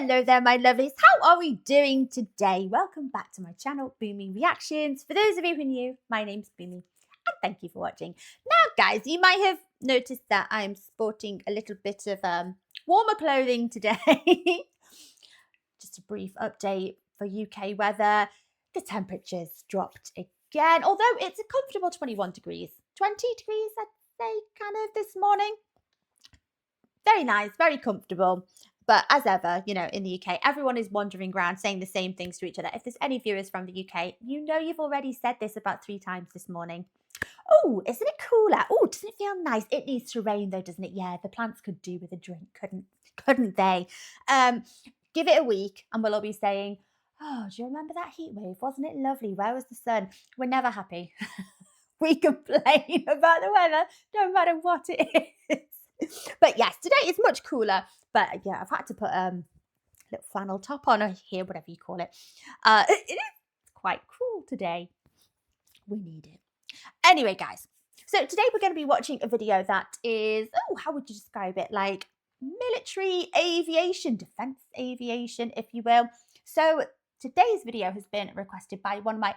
Hello there, my lovelies. How are we doing today? Welcome back to my channel, Boomy Reactions. For those of you who are new, my name's Boomy, and thank you for watching. Now, guys, you might have noticed that I'm sporting a little bit of warmer clothing today. Just a brief update for UK weather. The temperature's dropped again, although it's a comfortable 21 degrees. 20 degrees, I'd say, kind of this morning. Very nice, very comfortable. But as ever, you know, in the UK, everyone is wandering around saying the same things to each other. If there's any viewers from the UK, you know you've already said this about 3 times this morning. Oh, isn't it cooler? Oh, doesn't it feel nice? It needs to rain though, doesn't it? Yeah, the plants could do with a drink, couldn't they? Give it a week and we'll all be saying, oh, do you remember that heat wave? Wasn't it lovely? Where was the sun? We're never happy. We complain about the weather, no matter what it is. But yes, today is much cooler. But yeah, I've had to put a little flannel top on, or here, whatever you call it. It is quite cool today. We need it. Anyway, guys, so today we're going to be watching a video that is, oh, how would you describe it? Like military aviation, defense aviation, if you will. So today's video has been requested by one of my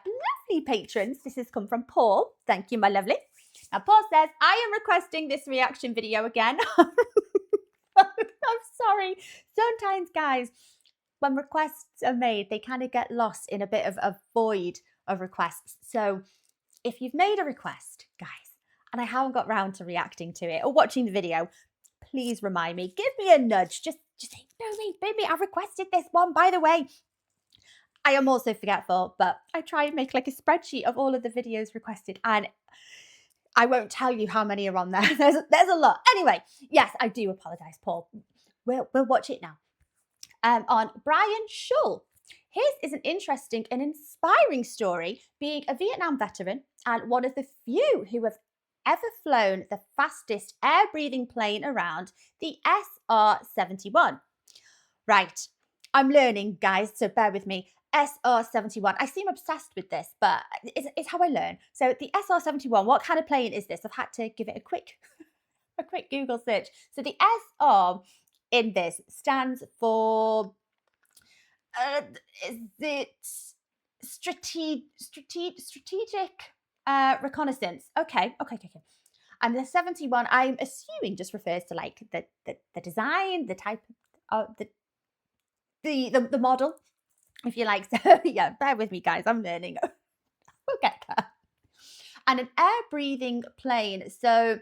lovely patrons. This has come from Paul. Thank you, my lovely. Now, Paul says, I am requesting this reaction video again. I'm sorry. Sometimes, guys, when requests are made, they kind of get lost in a bit of a void of requests. So if you've made a request, guys, and I haven't got round to reacting to it or watching the video, please remind me. Give me a nudge. Just say, no, baby, I requested this one, by the way. I am also forgetful, but I try and make like a spreadsheet of all of the videos requested, and I won't tell you how many are on there. There's a lot. Anyway, yes, I do apologise, Paul. We'll watch it now. On Brian Shul. His is an interesting and inspiring story, being a Vietnam veteran and one of the few who have ever flown the fastest air-breathing plane around, the SR-71. Right, I'm learning, guys, so bear with me. SR-71. I seem obsessed with this, but it's how I learn. So the SR-71, what kind of plane is this? I've had to give it a quick Google search. So the SR in this stands for, is it strategic reconnaissance? Okay. And the 71, I'm assuming, just refers to like the design, the type of the model, if you like. So yeah, bear with me, guys. I'm learning. We'll get there. And an air-breathing plane. So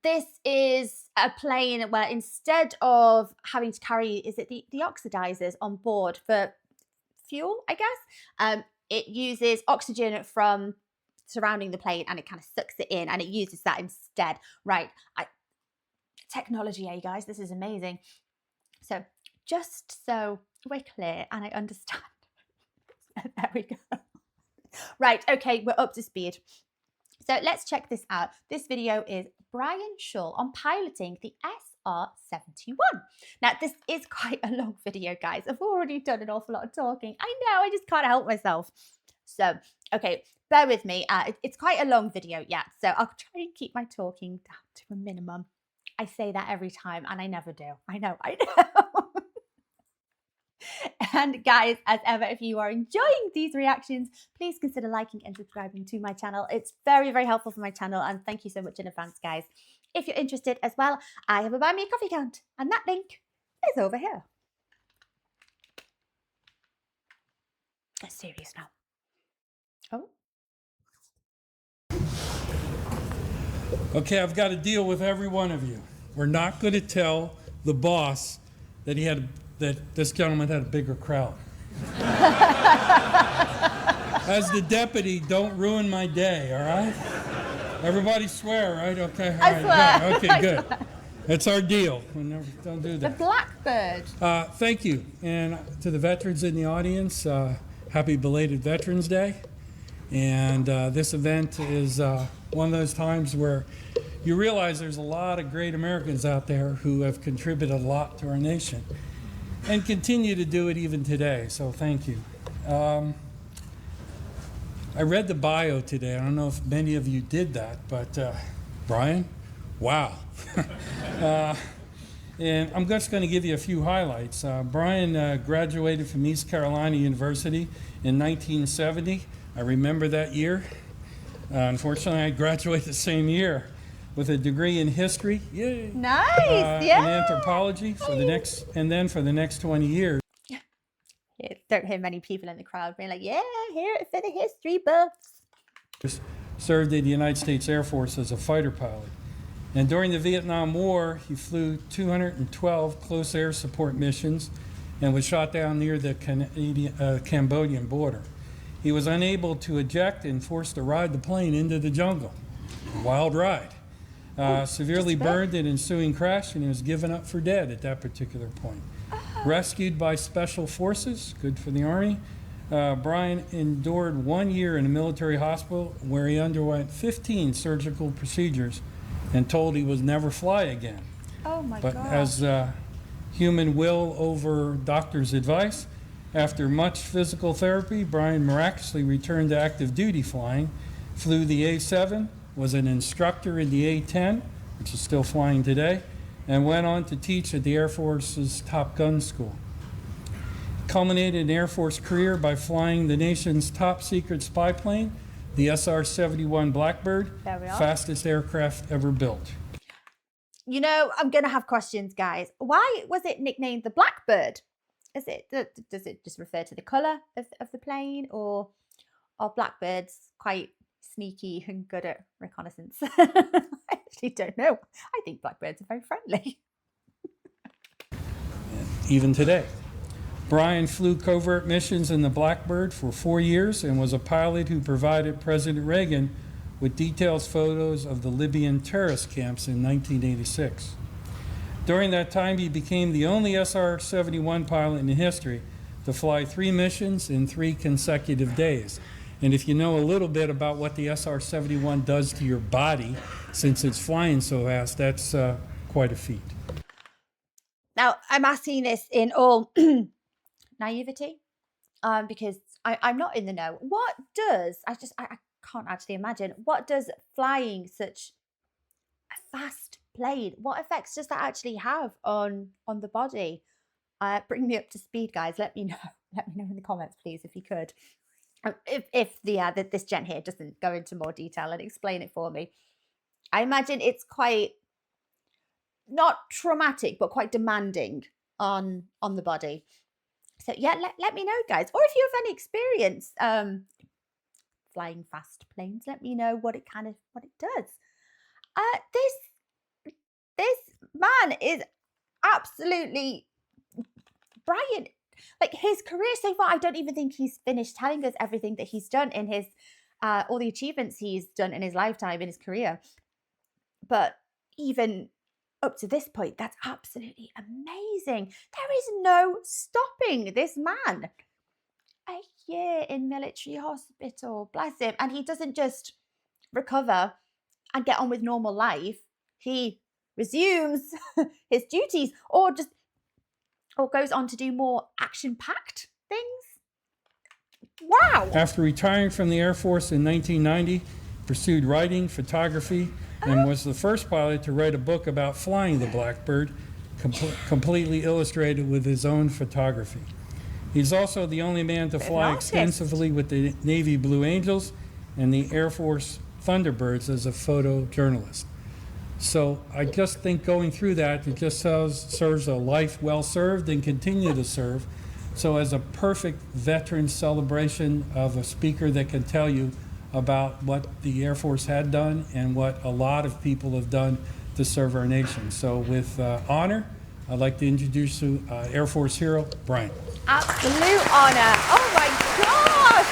this is a plane where instead of having to carry, is it the oxidizers on board for fuel, I guess? It uses oxygen from surrounding the plane and it kind of sucks it in, and it uses that instead. Right. Technology, you guys, this is amazing. So just so we're clear and I understand. There we go. Right, okay, we're up to speed. So let's check this out. This video is Brian Shul on piloting the SR-71. Now, this is quite a long video, guys. I've already done an awful lot of talking. I know, I just can't help myself. So, okay, bear with me. It's quite a long video, yeah. So I'll try and keep my talking down to a minimum. I say that every time and I never do. I know. And guys, as ever, if you are enjoying these reactions, please consider liking and subscribing to my channel. It's very, very helpful for my channel, and thank you so much in advance, guys. If you're interested as well, I have a Buy Me a Coffee account, and that link is over here. Let's serious now. Oh. Okay, I've got to deal with every one of you. We're not going to tell the boss that that this gentleman had a bigger crowd. As the deputy, don't ruin my day, all right? Everybody swear, right? Okay, all right. I swear. Okay, good. That's our deal. Don't do that. The Blackbird. Thank you. And to the veterans in the audience, happy belated Veterans Day. And this event is one of those times where you realize there's a lot of great Americans out there who have contributed a lot to our nation and continue to do it even today, so thank you. I read the bio today. I don't know if many of you did that, but Brian, wow. And I'm just going to give you a few highlights. Brian graduated from East Carolina University in 1970. I remember that year. Unfortunately, I graduated the same year with a degree in history. Yay! Nice, And yeah. anthropology for the next 20 years. Yeah, don't hear many people in the crowd being like, yeah, here for the history buffs. Served in the United States Air Force as a fighter pilot. And during the Vietnam War, he flew 212 close air support missions and was shot down near the Cambodian border. He was unable to eject and forced to ride the plane into the jungle. A wild ride. Severely burned in ensuing crash, and he was given up for dead at that particular point. Rescued by special forces, good for the Army. Brian endured 1 year in a military hospital where he underwent 15 surgical procedures and told he would never fly again. Oh my But God. as human will over doctor's advice, after much physical therapy, Brian miraculously returned to active duty flying, flew the A-7, was an instructor in the A-10, which is still flying today, and went on to teach at the Air Force's Top Gun School. Culminated an Air Force career by flying the nation's top secret spy plane, the SR-71 Blackbird, There we are. fastest aircraft ever built. You know, I'm going to have questions, guys. Why was it nicknamed the Blackbird? Does it just refer to the colour of the plane, or are blackbirds quite sneaky and good at reconnaissance? I actually don't know. I think blackbirds are very friendly. Even today. Brian flew covert missions in the Blackbird for 4 years and was a pilot who provided President Reagan with detailed photos of the Libyan terrorist camps in 1986. During that time, he became the only SR-71 pilot in history to fly 3 missions in 3 consecutive days. And if you know a little bit about what the SR-71 does to your body, since it's flying so fast, that's quite a feat. Now, I'm asking this in all naivety, because I'm not in the know. What does, I can't actually imagine, what does flying such a fast plane, what effects does that actually have on the body? Bring me up to speed, guys. Let me know. Let me know in the comments, please, if you could. If this gent here doesn't go into more detail and explain it for me. I imagine it's quite, not traumatic, but quite demanding on the body. So yeah, let me know, guys. Or if you have any experience flying fast planes, let me know what it does. This man is absolutely brilliant. Like, his career so far, I don't even think he's finished telling us everything that he's done in his all the achievements he's done in his lifetime, in his career. But even up to this point, that's absolutely amazing. There is no stopping this man. A year in military hospital, bless him. And he doesn't just recover and get on with normal life. He resumes his duties, or goes on to do more action-packed things. Wow. After retiring from the Air Force in 1990, pursued writing, photography, and was the first pilot to write a book about flying the Blackbird, completely illustrated with his own photography. He's also the only man to fly extensively with the Navy Blue Angels and the Air Force Thunderbirds as a photojournalist. So I just think going through that, it just serves a life well served and continue to serve. So as a perfect veteran celebration of a speaker that can tell you about what the Air Force had done and what a lot of people have done to serve our nation. So with honor, I'd like to introduce you Air Force hero, Brian. Absolute honor. Oh my gosh.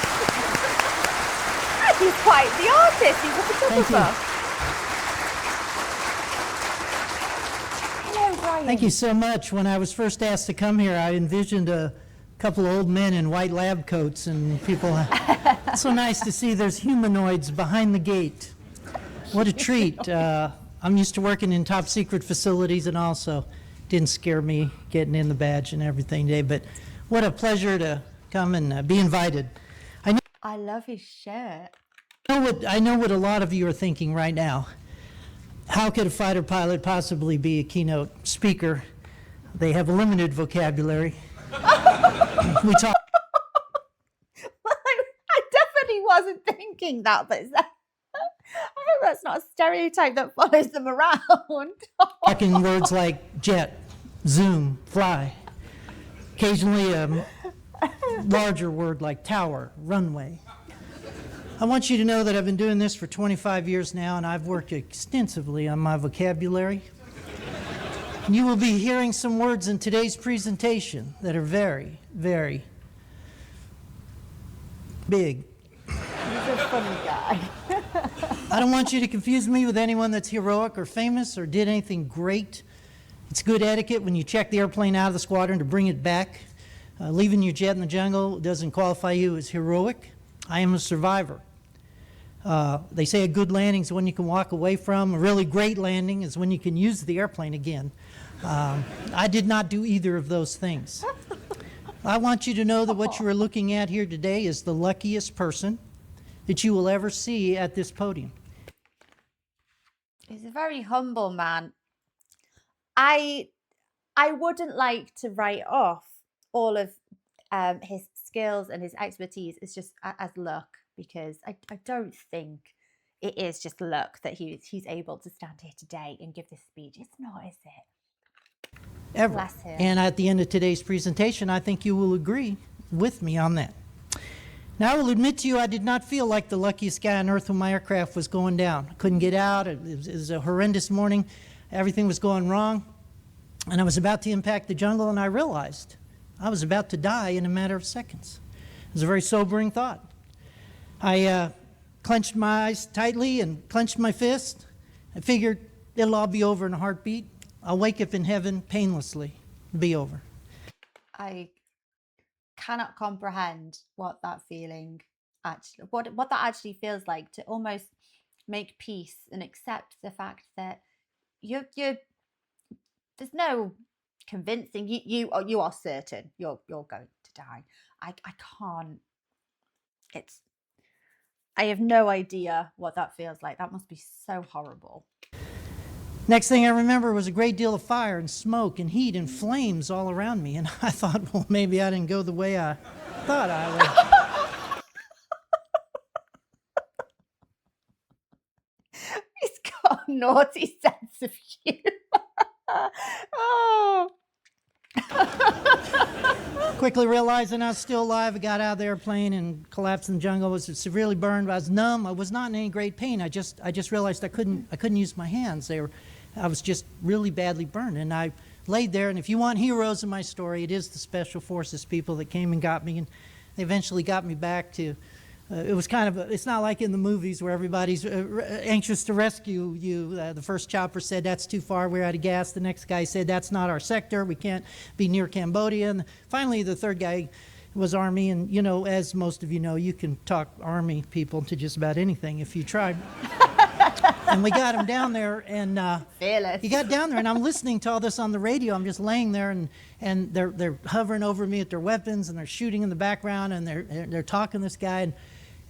He's quite the artist. He's a photographer. Hello, Brian. Thank you so much. When I was first asked to come here, I envisioned a couple of old men in white lab coats and people. It's so nice to see there's humanoids behind the gate. What a treat. I'm used to working in top secret facilities, and also didn't scare me getting in the badge and everything today, but what a pleasure to come and be invited. I love his shirt. I know what a lot of you are thinking right now. How could a fighter pilot possibly be a keynote speaker? They have a limited vocabulary. We talk. I definitely wasn't thinking that, but I hope that's not a stereotype that follows them around. Talking words like jet, zoom, fly. Occasionally a larger word like tower, runway. I want you to know that I've been doing this for 25 years now, and I've worked extensively on my vocabulary. You will be hearing some words in today's presentation that are very, very big. He's a funny guy. I don't want you to confuse me with anyone that's heroic or famous or did anything great. It's good etiquette when you check the airplane out of the squadron to bring it back. Leaving your jet in the jungle doesn't qualify you as heroic. I am a survivor. They say a good landing is when you can walk away from. A really great landing is when you can use the airplane again. I did not do either of those things. I want you to know that what you are looking at here today is the luckiest person that you will ever see at this podium. He's a very humble man. I wouldn't like to write off all of his skills and his expertise as just as luck, because I don't think it is just luck that he's able to stand here today and give this speech. It's not, is it? Ever. Bless him. And at the end of today's presentation, I think you will agree with me on that. Now, I will admit to you, I did not feel like the luckiest guy on earth when my aircraft was going down. I couldn't get out. It was a horrendous morning. Everything was going wrong. And I was about to impact the jungle, and I realized I was about to die in a matter of seconds. It was a very sobering thought. I clenched my eyes tightly and clenched my fist. I figured it'll all be over in a heartbeat. I'll wake up in heaven painlessly. It'll be over. I cannot comprehend what that feeling actually, what that actually feels like, to almost make peace and accept the fact that you're there's no convincing you are certain you're going to die. I can't. I have no idea what that feels like. That must be so horrible. Next thing I remember was a great deal of fire and smoke and heat and flames all around me. And I thought, well, maybe I didn't go the way I thought I would. He's got a naughty sense of humor. Oh. Quickly realizing I was still alive, I got out of the airplane and collapsed in the jungle. I was severely burned. I was numb. I was not in any great pain. I just realized I couldn't use my hands. I was just really badly burned. And I laid there. And if you want heroes in my story, it is the Special Forces people that came and got me. And they eventually got me back to. It was kind of, it's not like in the movies where everybody's anxious to rescue you. The first chopper said, that's too far, we're out of gas. The next guy said, that's not our sector, we can't be near Cambodia. And finally, the third guy was Army. And, you know, as most of you know, you can talk Army people to just about anything if you try. And we got him down there, and he got down there, and I'm listening to all this on the radio. I'm just laying there, and they're hovering over me with their weapons, and they're shooting in the background, and they're talking to this guy.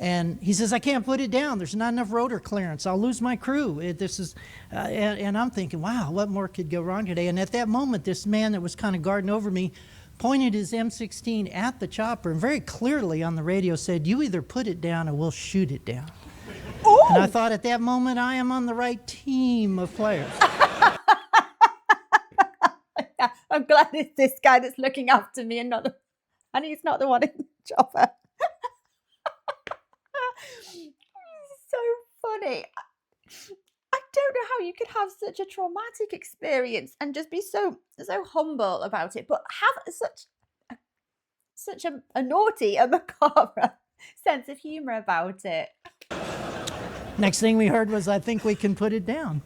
And he says, I can't put it down. There's not enough rotor clearance. I'll lose my crew. And I'm thinking, wow, what more could go wrong today? And at that moment, this man that was kind of guarding over me pointed his M16 at the chopper and very clearly on the radio said, you either put it down or we'll shoot it down. Ooh. And I thought at that moment, I am on the right team of players. I'm glad it's this guy that's looking after me and he's not the one in the chopper. So funny. I don't know how you could have such a traumatic experience and just be so humble about it, but have such a naughty, a macabre sense of humor about it. Next thing we heard was, I think we can put it down.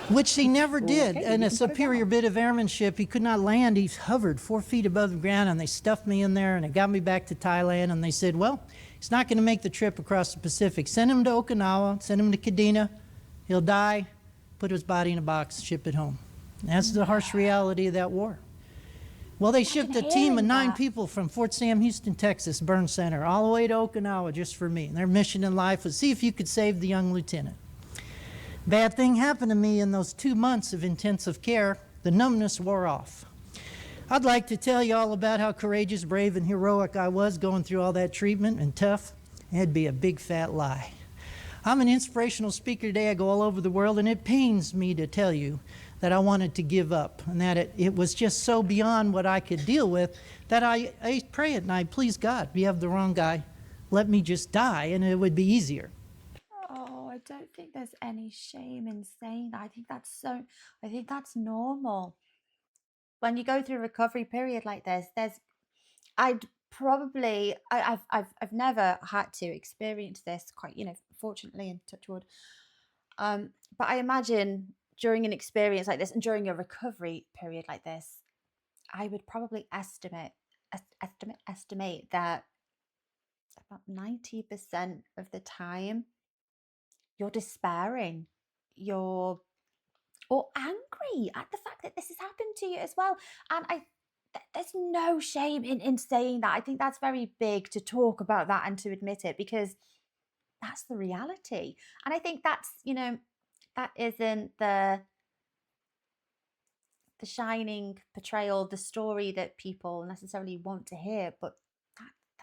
Which he never did. In a superior bit of airmanship, he could not land. He hovered 4 feet above the ground, and they stuffed me in there, and it got me back to Thailand, and they said, well, he's not going to make the trip across the Pacific. Send him to Okinawa, send him to Kadena. He'll die, put his body in a box, ship it home. And that's the harsh reality of that war. Well, they shipped a team of 9 people from Fort Sam Houston, Texas, burn center, all the way to Okinawa just for me. And their mission in life was see if you could save the young lieutenant. Bad thing happened to me in those 2 months of intensive care. The numbness wore off. I'd like to tell you all about how courageous, brave, and heroic I was going through all that treatment and tough. It'd be a big fat lie. I'm an inspirational speaker today. I go all over the world, and it pains me to tell you that I wanted to give up and that it was just so beyond what I could deal with that I pray at night, please God, if you have the wrong guy, let me just die and it would be easier. Oh, I don't think there's any shame in saying that. I think that's normal. When you go through a recovery period like this, I've never had to experience this quite, fortunately, and touch wood. But I imagine during an experience like this and during a recovery period like this, I would probably estimate that about 90% of the time you're despairing, or angry at the fact that this has happened to you as well. And there's no shame in saying that. I think that's very big to talk about that and to admit it, because that's the reality. And I think that's, that isn't the shining portrayal, the story that people necessarily want to hear, but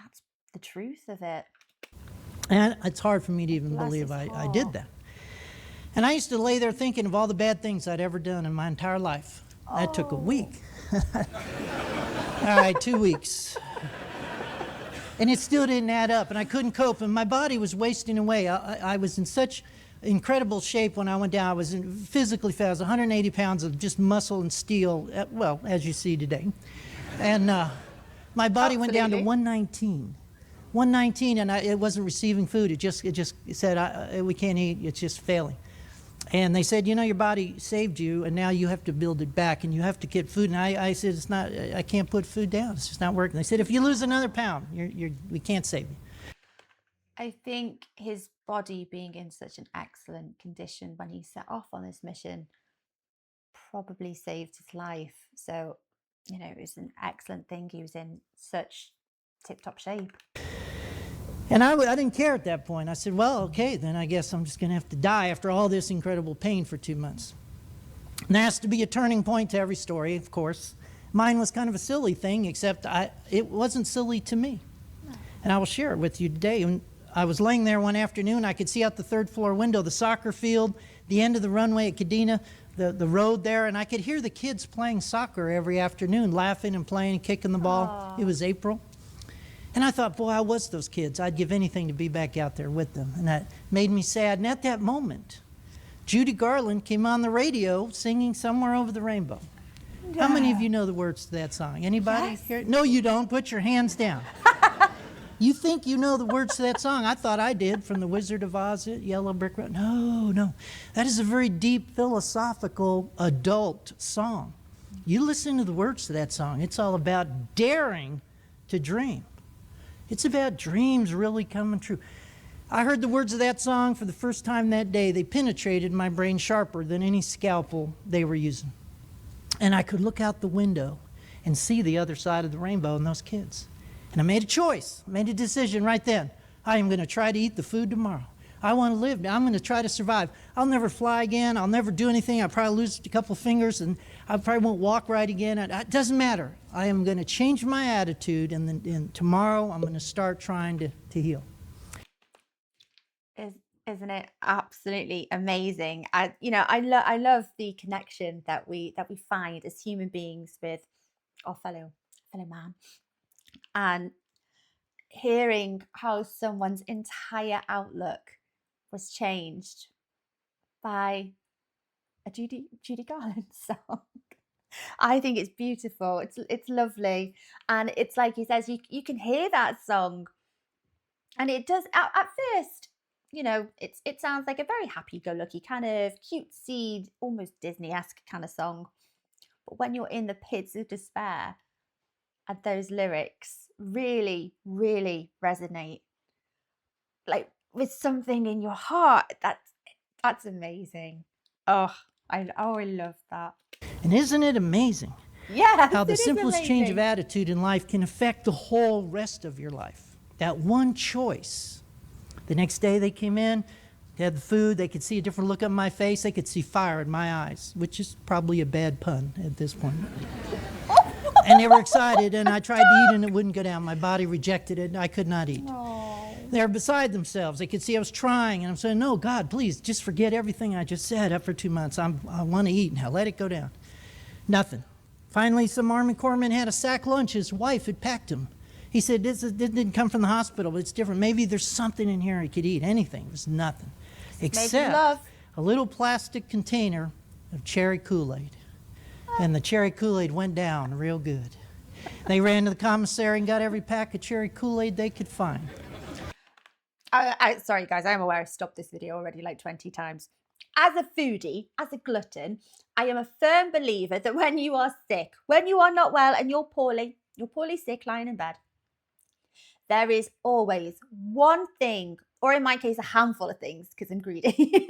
that's the truth of it. And it's hard for me to even believe I did that. And I used to lay there thinking of all the bad things I'd ever done in my entire life. That took a week. All right, 2 weeks. And it still didn't add up, and I couldn't cope, and my body was wasting away. I was in such incredible shape when I went down. I was physically fit. I was 180 pounds of just muscle and steel, well, as you see today. And my body went down to 119. 119, and it wasn't receiving food. It just said, we can't eat, it's just failing. And they said, your body saved you, and now you have to build it back, and you have to get food. And I said, I can't put food down. It's just not working. They said, if you lose another pound, we can't save you. I think his body being in such an excellent condition when he set off on this mission probably saved his life. So, it was an excellent thing. He was in such tip-top shape. And I didn't care at that point. I said, well, okay, then I guess I'm just going to have to die after all this incredible pain for 2 months. And there has to be a turning point to every story, of course. Mine was kind of a silly thing, except it wasn't silly to me. No. And I will share it with you today. When I was laying there one afternoon, I could see out the third-floor window the soccer field, the end of the runway at Kadena, the road there, and I could hear the kids playing soccer every afternoon, laughing and playing and kicking the ball. Aww. It was April. And I thought, boy, I was those kids. I'd give anything to be back out there with them. And that made me sad. And at that moment, Judy Garland came on the radio singing Somewhere Over the Rainbow. Yeah. How many of you know the words to that song? Anybody Yes. here? No, you don't. Put your hands down. You think you know the words to that song? I thought I did, from The Wizard of Oz, Yellow Brick Road. No. That is a very deep, philosophical, adult song. You listen to the words to that song. It's all about daring to dream. It's about dreams really coming true. I heard the words of that song for the first time that day. They penetrated my brain sharper than any scalpel they were using. And I could look out the window and see the other side of the rainbow and those kids. And I made a choice, made a decision right then. I am going to try to eat the food tomorrow. I want to live. I'm going to try to survive. I'll never fly again. I'll never do anything. I'll probably lose a couple fingers, and I probably won't walk right again. It doesn't matter. I am going to change my attitude, and then tomorrow I'm going to start trying to heal. Isn't it absolutely amazing? I love the connection that we find as human beings with our fellow man, and hearing how someone's entire outlook was changed by a Judy Garland song. I think it's beautiful. It's lovely, and it's like he says, you can hear that song, and it does at first. It sounds like a very happy-go-lucky kind of cutesy, almost Disney-esque kind of song. But when you're in the pits of despair, and those lyrics really, really resonate, like with something in your heart, that's amazing. I love that. And isn't it amazing? Yeah, how the simplest change of attitude in life can affect the whole rest of your life. That one choice. The next day they came in, They had the food. They could see a different look on my face. They could see fire in my eyes, which is probably a bad pun at this point. And they were excited, and I tried to eat, and it wouldn't go down. My body rejected it, and I could not eat. They were beside themselves. They could see I was trying, and I'm saying, no, God, please, just forget everything I just said after 2 months. I want to eat now. Let it go down. Nothing. Finally, some Army Corpsman had a sack lunch. His wife had packed him. He said, this didn't come from the hospital, but it's different. Maybe there's something in here he could eat. Anything. There's nothing. Except a little plastic container of cherry Kool-Aid. And the cherry Kool-Aid went down real good. They ran to the commissary and got every pack of cherry Kool-Aid they could find. Sorry, guys, I'm aware I've stopped this video already like 20 times. As a foodie, as a glutton, I am a firm believer that when you are sick, when you are not well and you're poorly sick, lying in bed, there is always one thing, or in my case, a handful of things, because I'm greedy.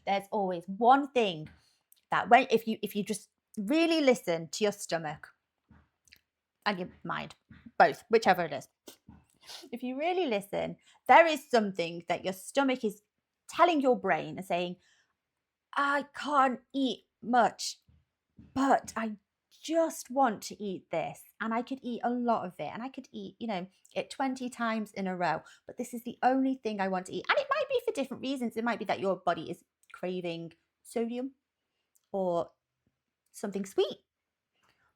There's always one thing that if you just really listen to your stomach and your mind, both, whichever it is. If you really listen, there is something that your stomach is telling your brain and saying, I can't eat much, but I just want to eat this. And I could eat a lot of it. And I could eat, it 20 times in a row. But this is the only thing I want to eat. And it might be for different reasons. It might be that your body is craving sodium or something sweet.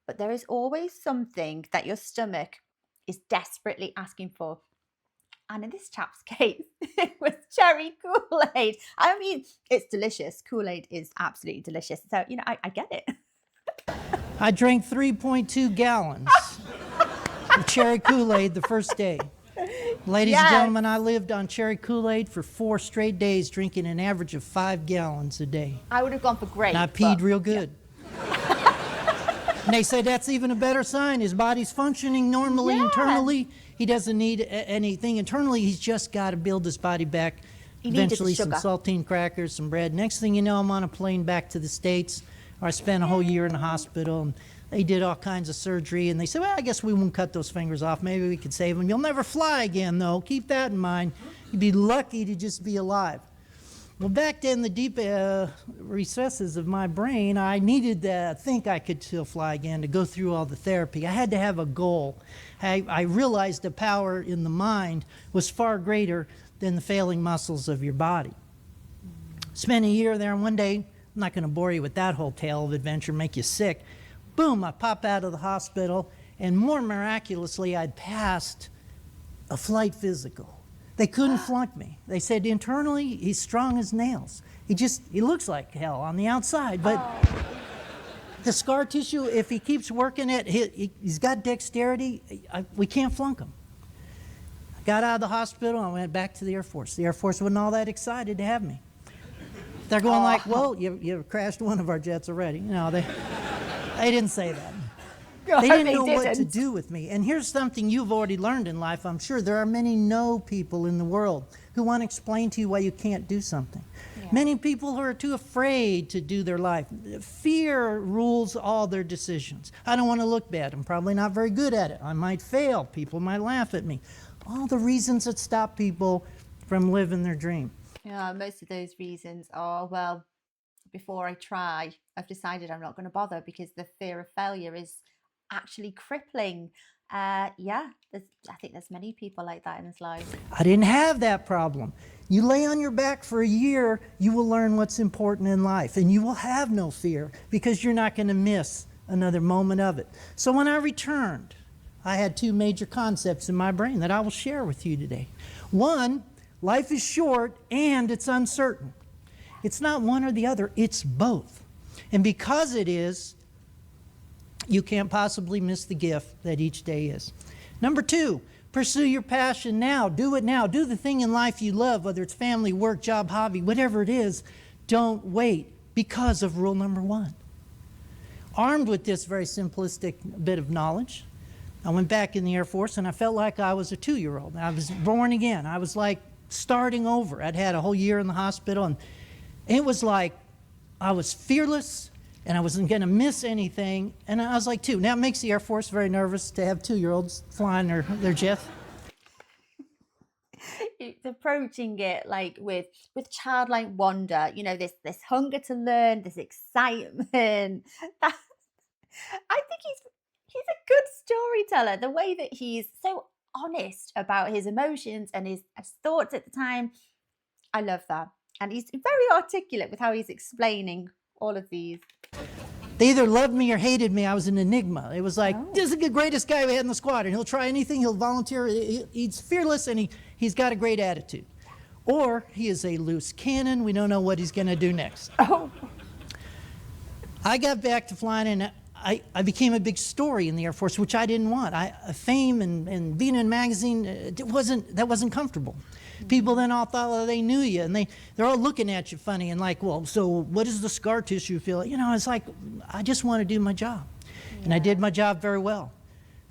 But there is always something that your stomach is desperately asking for. And in this chap's case, it was cherry Kool-Aid. I mean, it's delicious. Kool-Aid is absolutely delicious. So, I get it. I drank 3.2 gallons of cherry Kool-Aid the first day. Ladies and gentlemen, I lived on cherry Kool-Aid for 4 straight days, drinking an average of 5 gallons a day. I would have gone for grape. And I peed real good. And they say that's even a better sign. His body's functioning normally internally. He doesn't need anything internally. He's just got to build his body back. Eventually some saltine crackers, some bread. Next thing you know, I'm on a plane back to the States. I spent a whole year in the hospital. And they did all kinds of surgery. And they said, well, I guess we won't cut those fingers off. Maybe we could save them. You'll never fly again, though. Keep that in mind. You'd be lucky to just be alive. Well, back then, the deep recesses of my brain, I needed to think I could still fly again, to go through all the therapy. I had to have a goal. I realized the power in the mind was far greater than the failing muscles of your body. Spent a year there, and one day, I'm not going to bore you with that whole tale of adventure, make you sick. Boom, I pop out of the hospital, and more miraculously, I'd passed a flight physical. They couldn't flunk me. They said internally, he's strong as nails. He looks like hell on the outside, but the scar tissue, if he keeps working it, he's got dexterity, we can't flunk him. I got out of the hospital, I went back to the Air Force. The Air Force wasn't all that excited to have me. They're going like, well, you crashed one of our jets already. They didn't say that. They didn't know what to do with me. And here's something you've already learned in life, I'm sure. There are many no people in the world who want to explain to you why you can't do something. Yeah. Many people who are too afraid to do their life. Fear rules all their decisions. I don't want to look bad. I'm probably not very good at it. I might fail. People might laugh at me. All the reasons that stop people from living their dream. Yeah, most of those reasons are, well, before I try, I've decided I'm not going to bother because the fear of failure is actually crippling. I think there's many people like that in his life. I didn't have that problem. You lay on your back for a year, you will learn what's important in life, and you will have no fear because you're not going to miss another moment of it. So when I returned, I had 2 major concepts in my brain that I will share with you today. One, life is short and it's uncertain. It's not one or the other, it's both. And because it is, you can't possibly miss the gift that each day is. Number 2, pursue your passion now. Do it now. Do the thing in life you love, whether it's family, work, job, hobby, whatever it is. Don't wait because of rule number 1. Armed with this very simplistic bit of knowledge, I went back in the Air Force and I felt like I was a 2-year-old. I was born again. I was like starting over. I'd had a whole year in the hospital and it was like I was fearless. And I wasn't going to miss anything. And I was like 2. Now, it makes the Air Force very nervous to have 2-year-olds flying their jets. He's approaching it like with childlike wonder, you know, this hunger to learn, this excitement. I think he's a good storyteller. The way that he's so honest about his emotions and his thoughts at the time, I love that. And he's very articulate with how he's explaining all of these. They either loved me or hated me. I was an enigma. It was like, Oh. this is the greatest guy we had in the squad, and he'll try anything, he'll volunteer, he's fearless, and he's got a great attitude. Or he is a loose cannon. We don't know what he's going to do next. Oh. I got back to flying, and I became a big story in the Air Force, which I didn't want. Fame and being in a magazine, that wasn't comfortable. People then all thought, well, they knew you, and they're all looking at you funny and like, well, so what does the scar tissue feel? You know, it's like, I just want to do my job. Yeah. And I did my job very well.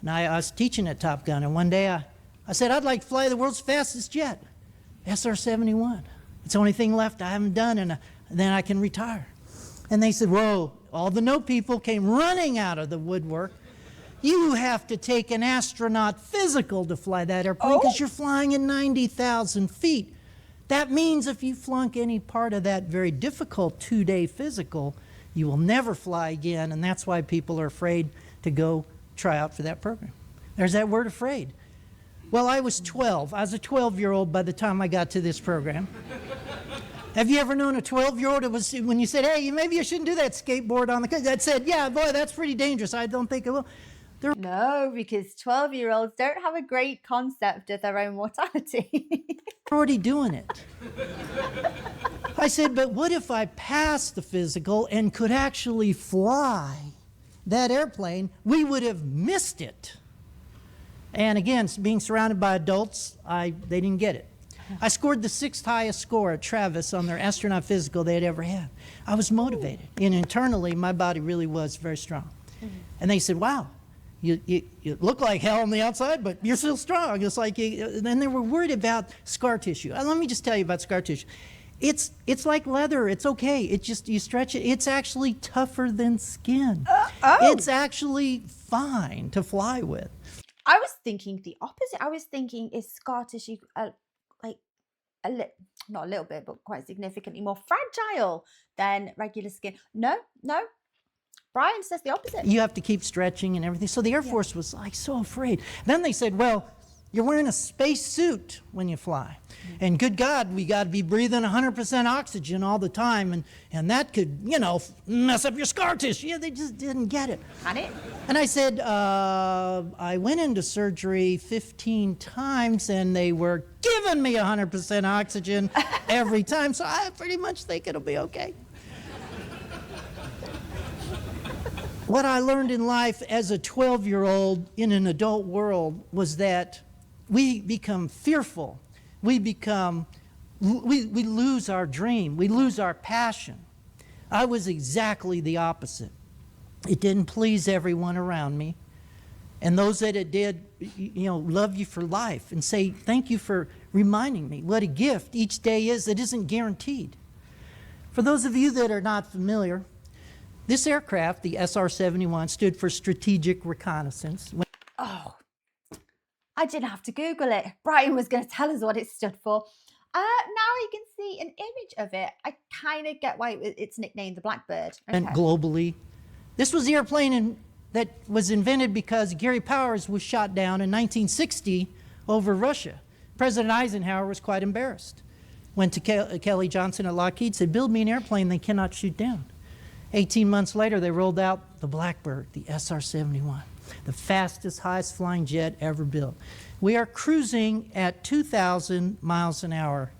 And I was teaching at Top Gun, and one day I said, I'd like to fly the world's fastest jet, SR-71. It's the only thing left I haven't done, and then I can retire. And they said, whoa, all the no people came running out of the woodwork. You have to take an astronaut physical to fly that airplane because you're flying at 90,000 feet. That means if you flunk any part of that very difficult 2-day physical, you will never fly again, and that's why people are afraid to go try out for that program. There's that word, afraid. Well, I was 12. I was a 12-year-old by the time I got to this program. Have you ever known a 12-year-old? It was when you said, hey, maybe you shouldn't do that skateboard on the car. That said, yeah, boy, that's pretty dangerous. I don't think it will. No, because 12-year-olds don't have a great concept of their own mortality. Already doing it. I said, but what if I passed the physical and could actually fly that airplane? We would have missed it. And again, being surrounded by adults, they didn't get it. I scored the 6th highest score at Travis on their astronaut physical they had ever had. I was motivated. And internally, my body really was very strong. And they said, wow, you look like hell on the outside, but you're still strong. It's like, and they were worried about scar tissue. Let me just tell you about scar tissue. It's like leather. It's okay. It just, you stretch it. It's actually tougher than skin. It's actually fine to fly with. I was thinking the opposite. I was thinking, is scar tissue like not a little bit, but quite significantly more fragile than regular skin? No. Brian says the opposite. You have to keep stretching and everything. So the Air Force was like so afraid. Then they said, well, you're wearing a space suit when you fly. And good God, we got to be breathing 100% oxygen all the time. And that could, mess up your scar tissue. Yeah, they just didn't get it. Had it? And I said, I went into surgery 15 times and they were giving me 100% oxygen every time. So I pretty much think it'll be okay. What I learned in life as a 12-year-old in an adult world was that we become fearful. We lose our dream. We lose our passion. I was exactly the opposite. It didn't please everyone around me. And those that it did, love you for life and say, thank you for reminding me what a gift each day is that isn't guaranteed. For those of you that are not familiar, this aircraft, the SR-71, stood for Strategic Reconnaissance. Oh, I didn't have to Google it. Brian was going to tell us what it stood for. Now you can see an image of it. I kind of get why it's nicknamed the Blackbird. Okay. And globally, this was the airplane that was invented because Gary Powers was shot down in 1960 over Russia. President Eisenhower was quite embarrassed. Went to Kelly Johnson at Lockheed, said, build me an airplane they cannot shoot down. 18 months later, they rolled out the Blackbird, the SR-71, the fastest, highest flying jet ever built. We are cruising at 2,000 miles an hour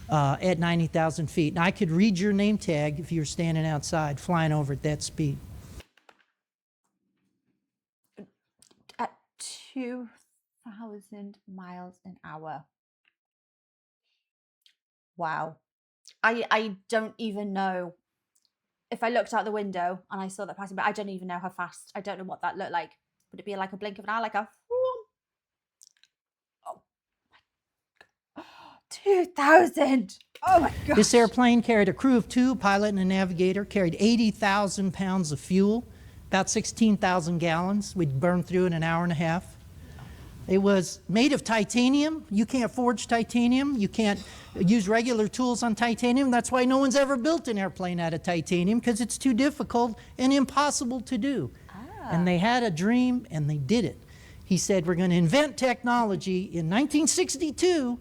at 90,000 feet. And I could read your name tag if you were standing outside flying over at that speed. At 2,000 miles an hour. Wow. I don't even know. If I looked out the window and I saw that passing by, I don't even know how fast. I don't know what that looked like. Would it be like a blink of an eye, like a... Oh my God. 2,000! Oh my gosh. This airplane carried a crew of 2, a pilot and a navigator, carried 80,000 pounds of fuel, about 16,000 gallons. We'd burn through in an hour and a half. It was made of titanium. You can't forge titanium. You can't use regular tools on titanium. That's why no one's ever built an airplane out of titanium, because it's too difficult and impossible to do. And they had a dream, and they did it. He said, we're going to invent technology. In 1962,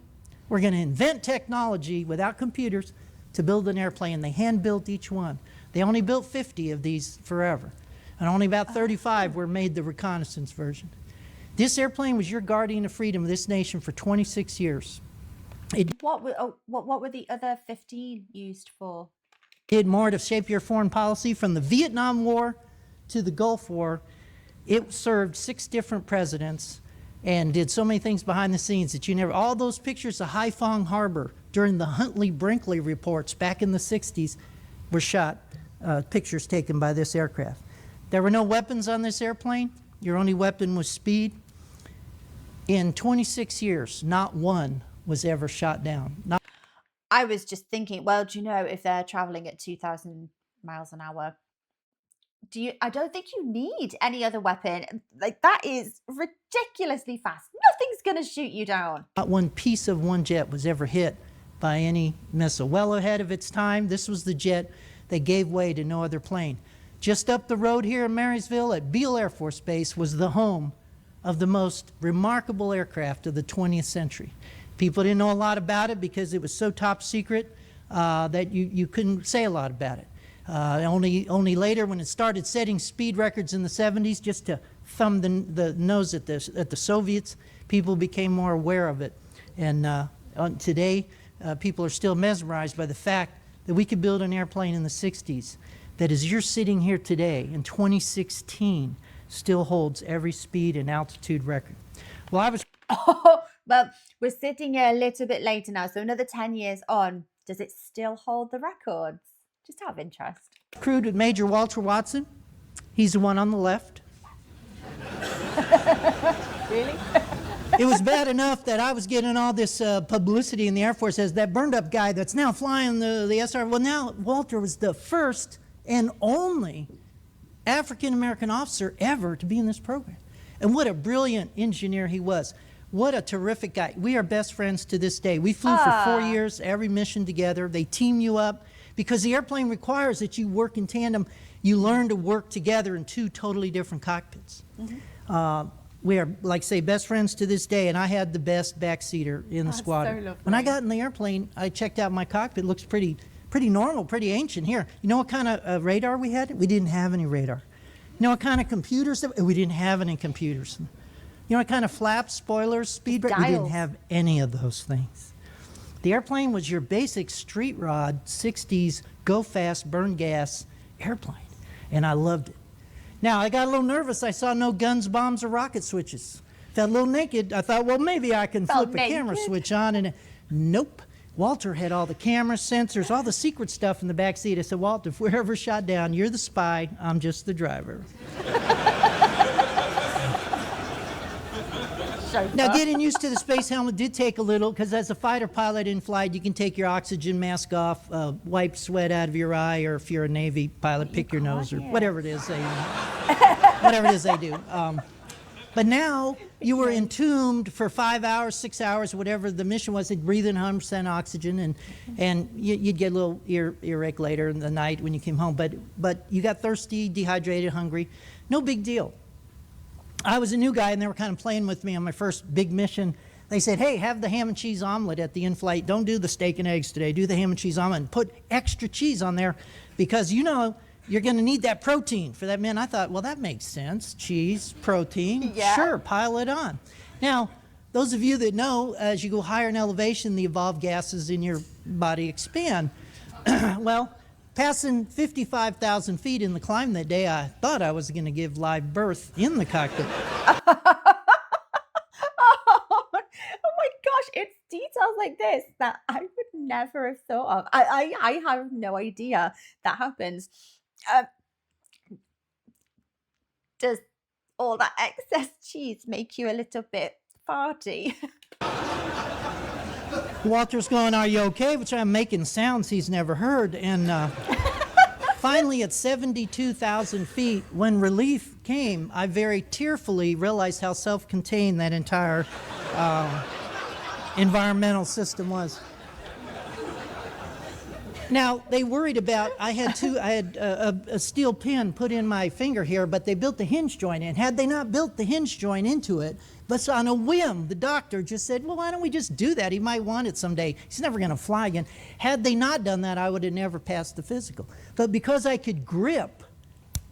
we're going to invent technology without computers to build an airplane. They hand-built each one. They only built 50 of these forever. And only about 35 were made the reconnaissance version. This airplane was your guardian of freedom of this nation for 26 years. What were the other 15 used for? It did more to shape your foreign policy from the Vietnam War to the Gulf War. It served 6 different presidents and did so many things behind the scenes that you never, all those pictures of Haiphong Harbor during the Huntley-Brinkley reports back in the 60s were shot, pictures taken by this aircraft. There were no weapons on this airplane. Your only weapon was speed. In 26 years, not one was ever shot down. I was just thinking, well, do you know, if they're traveling at 2,000 miles an hour, I don't think you need any other weapon. Like, that is ridiculously fast. Nothing's going to shoot you down. Not one piece of one jet was ever hit by any missile. Well ahead of its time, this was the jet that gave way to no other plane. Just up the road here in Marysville at Beale Air Force Base was the home of the most remarkable aircraft of the 20th century. People didn't know a lot about it because it was so top secret that you couldn't say a lot about it. Only later, when it started setting speed records in the 70s, just to thumb the nose at the Soviets, people became more aware of it. And today, people are still mesmerized by the fact that we could build an airplane in the 60s that, as you're sitting here today in 2016, still holds every speed and altitude record. Well, I was... Oh, well, we're sitting here a little bit later now, so another 10 years on, does it still hold the records? Just out of interest. Crewed with Major Walter Watson. He's the one on the left. Really? It was bad enough that I was getting all this publicity in the Air Force as that burned up guy that's now flying the SR. Well, now Walter was the first and only African-American officer ever to be in this program. And what a brilliant engineer he was. What a terrific guy. We are best friends to this day. We flew for 4 years, every mission together. They team you up because the airplane requires that you work in tandem. You learn to work together in 2 totally different cockpits. We are, like say, best friends to this day, and I had the best backseater in the squadron. So when I got in the airplane, I checked out my cockpit. It looks pretty normal, pretty ancient. Here, you know what kind of radar we had? We didn't have any radar. You know what kind of computers? We didn't have any computers. You know what kind of flaps, spoilers, speed brake? We didn't have any of those things. The airplane was your basic street rod, 60s, go fast, burn gas airplane, and I loved it. Now, I got a little nervous. I saw no guns, bombs, or rocket switches. Felt a little naked. I thought, well, maybe I can flip a camera switch on, and nope. Walter had all the cameras, sensors, all the secret stuff in the back seat. I said, Walter, if we're ever shot down, you're the spy, I'm just the driver. Now, getting used to the space helmet did take a little, because as a fighter pilot in flight, you can take your oxygen mask off, wipe sweat out of your eye, or if you're a Navy pilot, pick your nose, or whatever it is they do. But now, you were entombed for 5 hours, 6 hours, whatever the mission was. They'd breathe in 100% oxygen, and you'd get a little earache later in the night when you came home. But you got thirsty, dehydrated, hungry. No big deal. I was a new guy, and they were kind of playing with me on my first big mission. They said, hey, have the ham and cheese omelet at the in-flight. Don't do the steak and eggs today. Do the ham and cheese omelet, and put extra cheese on there, because you know you're going to need that protein for that. Man, I thought, well, that makes sense. Cheese, protein, sure, pile it on. Now, those of you that know, as you go higher in elevation, the evolved gases in your body expand. Well, passing 55,000 feet in the climb that day, I thought I was going to give live birth in the cockpit. Oh my gosh, it's details like this that I would never have thought of. I have no idea that happens. Does all that excess cheese make you a little bit farty? Walter's going, are you okay? Which I'm making sounds he's never heard. And Finally, at 72,000 feet, when relief came, I very tearfully realized how self-contained that entire environmental system was. Now, they worried about, I had a steel pin put in my finger here, but they built the hinge joint in. Had they not built the hinge joint into it, but on a whim, the doctor just said, well, why don't we just do that? He might want it someday. He's never going to fly again. Had they not done that, I would have never passed the physical. But because I could grip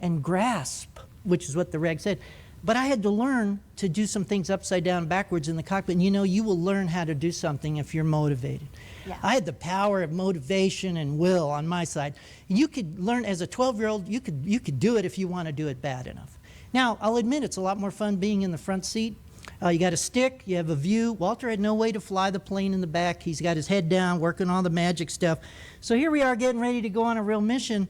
and grasp, which is what the reg said, but I had to learn to do some things upside down backwards in the cockpit. And you know, you will learn how to do something if you're motivated. Yeah. I had the power of motivation and will on my side. You could learn as a 12-year-old, you could do it if you want to do it bad enough. Now, I'll admit it's a lot more fun being in the front seat. You got a stick, you have a view. Walter had no way to fly the plane in the back. He's got his head down, working all the magic stuff. So here we are getting ready to go on a real mission.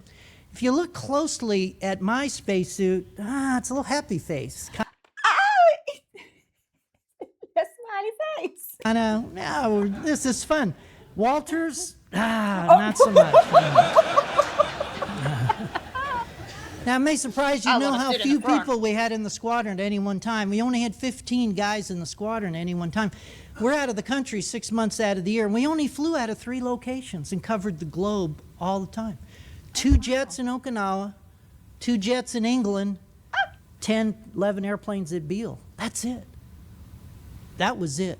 If you look closely at my spacesuit, it's a little happy face. A smiley face. I know, no, this is fun. Walter's, not so much. Now, it may surprise you know how few people we had in the squadron at any one time. We only had 15 guys in the squadron at any one time. We're out of the country 6 months out of the year, and we only flew out of 3 locations and covered the globe all the time. 2 jets in Okinawa, 2 jets in England, 10, 11 airplanes at Beale. That's it. That was it.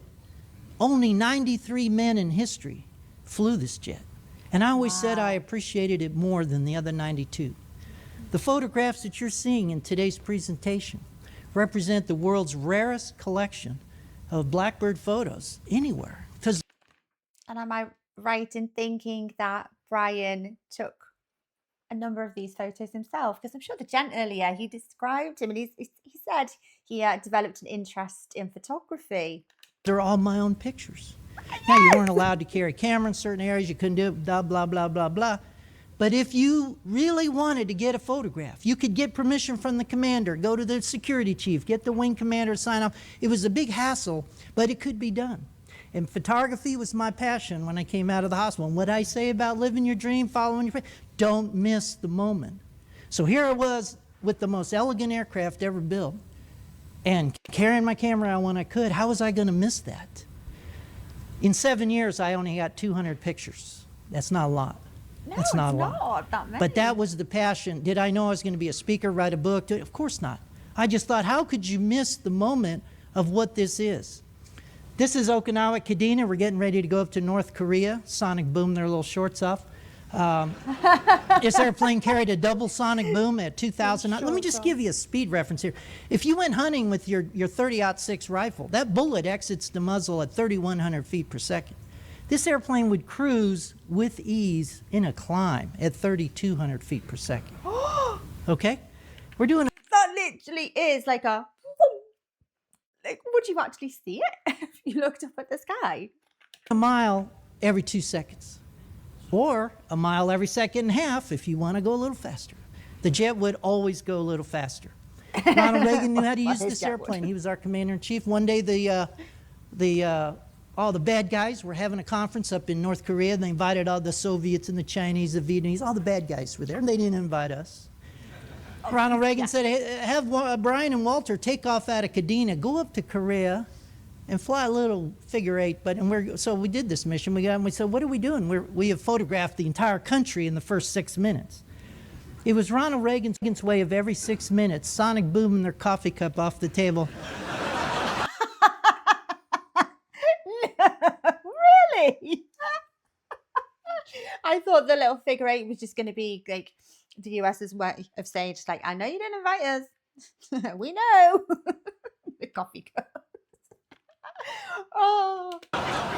Only 93 men in history flew this jet. And I always said I appreciated it more than the other 92. The photographs that you're seeing in today's presentation represent the world's rarest collection of Blackbird photos anywhere. And am I right in thinking that Brian took a number of these photos himself? Because I'm sure the gent earlier, he described him and he said he developed an interest in photography. They're all my own pictures. Now, you weren't allowed to carry a camera in certain areas. You couldn't do it, blah, blah, blah, blah, blah. But if you really wanted to get a photograph, you could get permission from the commander, go to the security chief, get the wing commander to sign off. It was a big hassle, but it could be done. And photography was my passion when I came out of the hospital. And what I say about living your dream, following your passion, don't miss the moment. So here I was with the most elegant aircraft ever built and carrying my camera out when I could. How was I going to miss that? In 7 years, I only got 200 pictures. That's not a lot. No, That's not a lot. That many. But that was the passion. Did I know I was going to be a speaker, write a book? Of course not. I just thought, how could you miss the moment of what this is? This is Okinawa, Kadena. We're getting ready to go up to North Korea. Sonic boom their little shorts off. This airplane carried a double sonic boom at 2,000. Let me just give you a speed reference here. If you went hunting with your 30-06 rifle, that bullet exits the muzzle at 3,100 feet per second. This airplane would cruise with ease in a climb at 3,200 feet per second. Okay? We're doing that literally is like a, like, would you actually see it if you looked up at the sky? a mile every 2 seconds, or a mile every second and a half if you want to go a little faster. The jet would always go a little faster. Ronald Reagan knew how to use this airplane. He was our commander-in-chief. One day, all the bad guys were having a conference up in North Korea. They invited all the Soviets and the Chinese, the Vietnamese, all the bad guys were there, and they didn't invite us. Ronald Reagan said, hey, have Brian and Walter take off out of Kadena, go up to Korea, and fly a little figure eight. So we did this mission. We got and we said, what are we doing? We have photographed the entire country in the first 6 minutes. It was Ronald Reagan's way of every 6 minutes, sonic booming their coffee cup off the table. Really? I thought the little figure eight was just going to be like the US's way of saying, just like, I know you didn't invite us. We know. The coffee cup. Oh.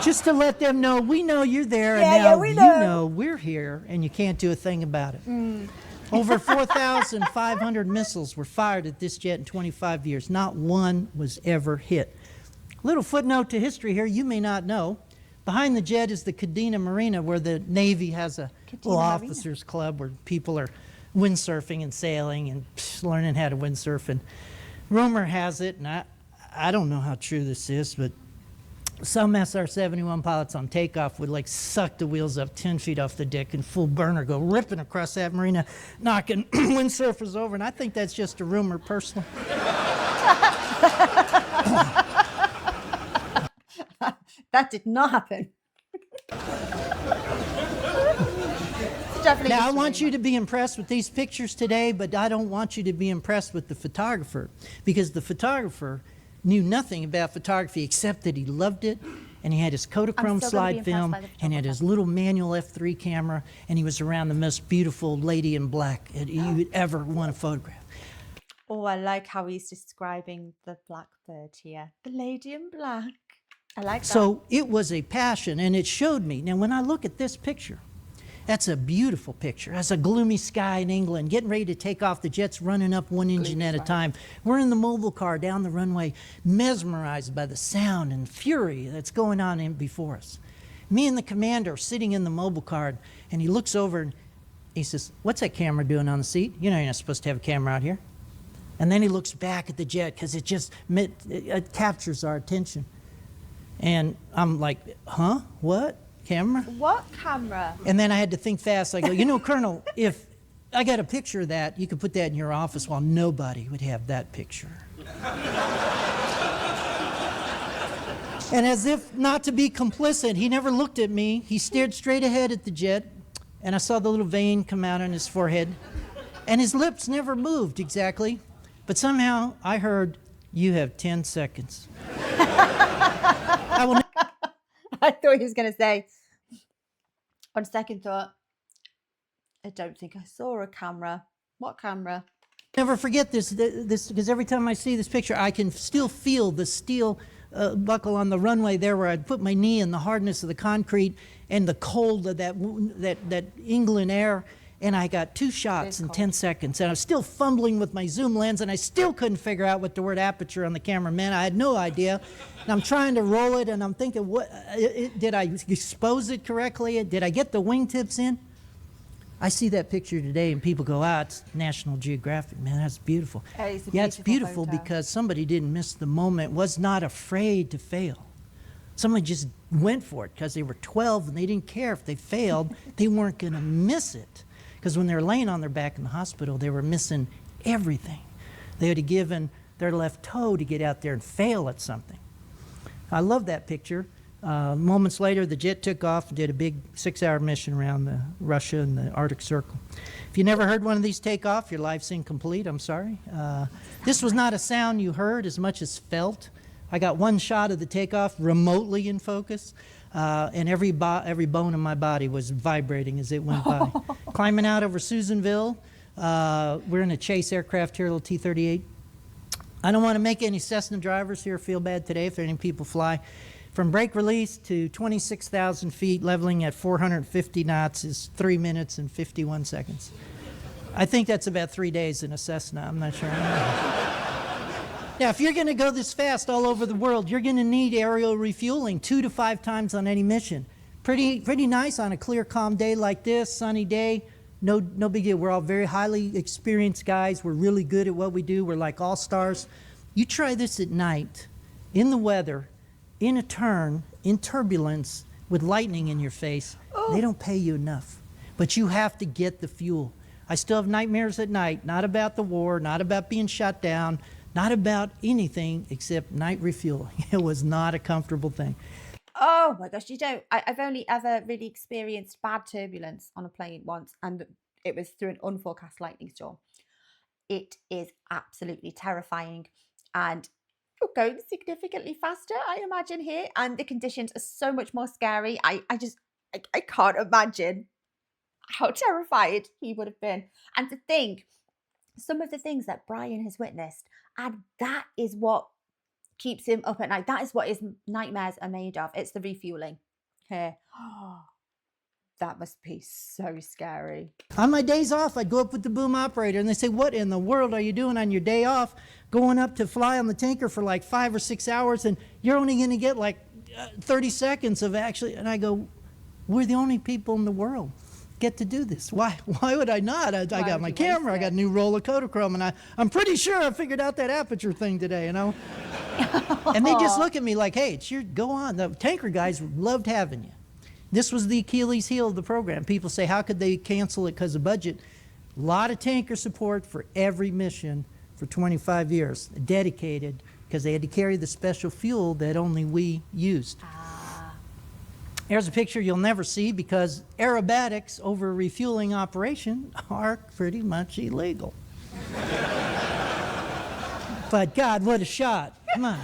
Just to let them know, we know you're there, Yeah, and now we you know. know we're here, and you can't do a thing about it. Over 4,500 missiles were fired at this jet in 25 years. Not one was ever hit. Little footnote to history here, you may not know. Behind the jet is the Kadena Marina, where the Navy has a little officers club where people are windsurfing and sailing and learning how to windsurf. And rumor has it, and I don't know how true this is, but some SR-71 pilots on takeoff would like suck the wheels up 10 feet off the deck and full burner go ripping across that marina, knocking windsurfers over. And I think that's just a rumor personally. That did not happen. Now, I want you to be impressed with these pictures today, but I don't want you to be impressed with the photographer, because the photographer knew nothing about photography except that he loved it, and he had his Kodachrome slide film, and had his little manual f3 camera, and he was around the most beautiful lady in black that you would ever want to photograph. Oh, I like how he's describing the Blackbird here. The lady in black. I like that. So it was a passion, and it showed me. Now, when I look at this picture, that's a beautiful picture. That's a gloomy sky in England, getting ready to take off. The jet's running up one engine at a time. We're in the mobile car down the runway, mesmerized by the sound and fury that's going on in before us. Me and the commander are sitting in the mobile car, and he looks over and he says, "What's that camera doing on the seat? You know you're not supposed to have a camera out here." And then he looks back at the jet because it captures our attention. And I'm like, huh? What? Camera? What camera? And then I had to think fast. I go, you know, Colonel, if I got a picture of that, you could put that in your office while nobody would have that picture. And as if not to be complicit, he never looked at me. He stared straight ahead at the jet, and I saw the little vein come out on his forehead. And his lips never moved exactly, but somehow I heard, "You have 10 seconds. I will I thought he was going to say, on second thought, I don't think I saw a camera. What camera? never forget this because every time I see this picture, I can still feel the steel buckle on the runway there where I'd put my knee in the hardness of the concrete and the cold of that England air. And I got 2 shots in 10 seconds. And I was still fumbling with my zoom lens, and I still couldn't figure out what the word aperture on the camera meant. I had no idea. And I'm trying to roll it, and I'm thinking, did I expose it correctly? Did I get the wingtips in? I see that picture today, and people go, it's National Geographic. Man, that's beautiful. It's beautiful because somebody didn't miss the moment, was not afraid to fail. Somebody just went for it because they were 12, and they didn't care if they failed. They weren't going to miss it. Because when they were laying on their back in the hospital, they were missing everything. They had given their left toe to get out there and fail at something. I love that picture. Moments later, the jet took off and did a big 6-hour mission around Russia and the Arctic Circle. If you never heard one of these take off, your life's incomplete. I'm sorry. This was not a sound you heard as much as felt. I got one shot of the takeoff remotely in focus. And every bone in my body was vibrating as it went by. Climbing out over Susanville. We're in a chase aircraft here, a little T-38. I don't want to make any Cessna drivers here feel bad today if any people fly. From brake release to 26,000 feet, leveling at 450 knots is 3 minutes and 51 seconds. I think that's about 3 days in a Cessna. I'm not sure. Now, if you're going to go this fast all over the world, you're going to need aerial refueling 2 to 5 times on any mission. Pretty nice on a clear, calm day like this, sunny day. No big deal. We're all very highly experienced guys. We're really good at what we do. We're like all-stars. You try this at night, in the weather, in a turn, in turbulence, with lightning in your face. They don't pay you enough. But you have to get the fuel. I still have nightmares at night, not about the war, not about being shot down, not about anything except night refueling. It was not a comfortable thing. Oh my gosh, you don't. I've only ever really experienced bad turbulence on a plane once, and it was through an unforecast lightning storm. It is absolutely terrifying, and you're going significantly faster, I imagine, here, and the conditions are so much more scary. I can't imagine how terrified he would have been. And to think, some of the things that Brian has witnessed, and that is what keeps him up at night. That is what his nightmares are made of. It's the refueling here. Oh, that must be so scary. On my days off, I'd go up with the boom operator, and they say, what in the world are you doing on your day off, going up to fly on the tanker for like 5 or 6 hours, and you're only going to get like 30 seconds of actually, and I go, we're the only people in the world get to do this. Why would I not? I got my camera, I got a new roll of Kodachrome, and I'm pretty sure I figured out that aperture thing today, you know? And they just look at me like, hey, it's your, go on. The tanker guys loved having you. This was the Achilles heel of the program. People say, how could they cancel it because of budget? A lot of tanker support for every mission for 25 years, dedicated, because they had to carry the special fuel that only we used. Here's a picture you'll never see because aerobatics over a refueling operation are pretty much illegal. But God, what a shot. Come on.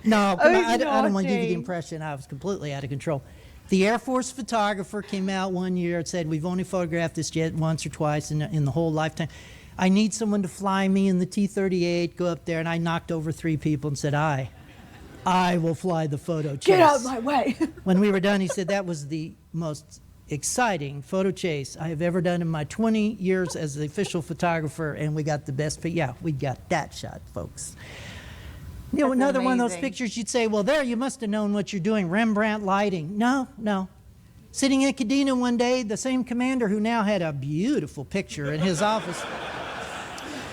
No, come on. I don't want to give you the impression I was completely out of control. The Air Force photographer came out one year and said, we've only photographed this jet once or twice in the whole lifetime. I need someone to fly me in the T-38, go up there, and I knocked over 3 people and said, I will fly the photo chase. Get out of my way. When we were done, he said that was the most exciting photo chase I have ever done in my 20 years as the official photographer, and we got the best. But yeah, we got that shot, folks. You know, another one of those pictures you'd say, well, there, you must have known what you're doing, Rembrandt lighting. No, no. Sitting in Kadena one day, the same commander who now had a beautiful picture in his office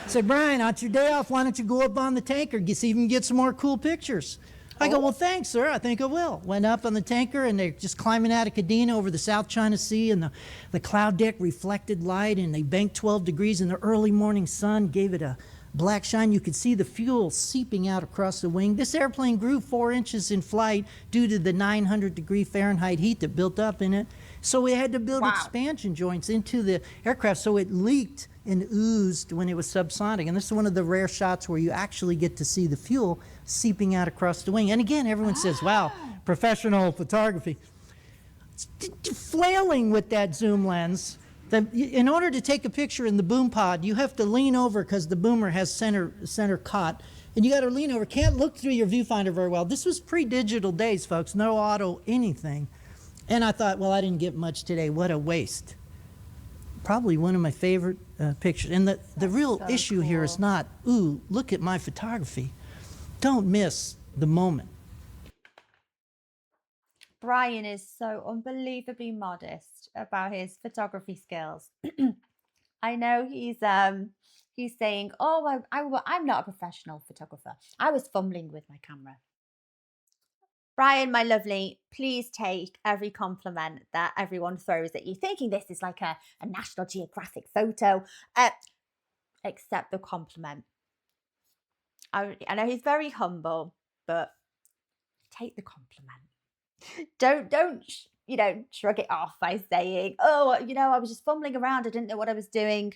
said, Brian, on your day off, why don't you go up on the tanker, see if you can get some more cool pictures. I go, well, thanks, sir. I think I will. Went up on the tanker, and they're just climbing out of Kadena over the South China Sea, and the cloud deck reflected light, and they banked 12 degrees in the early morning sun, gave it a black shine. You could see the fuel seeping out across the wing. This airplane grew 4 inches in flight due to the 900-degree Fahrenheit heat that built up in it. So we had to build expansion joints into the aircraft so it leaked and oozed when it was subsonic. And this is one of the rare shots where you actually get to see the fuel seeping out across the wing. And again, everyone says, wow, professional photography. Flailing with that zoom lens. In order to take a picture in the boom pod, you have to lean over because the boomer has center caught. And you got to lean over. Can't look through your viewfinder very well. This was pre-digital days, folks. No auto anything. And I thought, well, I didn't get much today. What a waste. Probably one of my favorite pictures. And the real issue here is not, ooh, look at my photography. Don't miss the moment. Brian is so unbelievably modest about his photography skills. I know he's saying, oh, I'm not a professional photographer. I was fumbling with my camera. Brian, my lovely, please take every compliment that everyone throws at you, thinking this is like a National Geographic photo. Accept the compliment. I know he's very humble, but take the compliment. Don't shrug it off by saying, oh, I was just fumbling around. I didn't know what I was doing.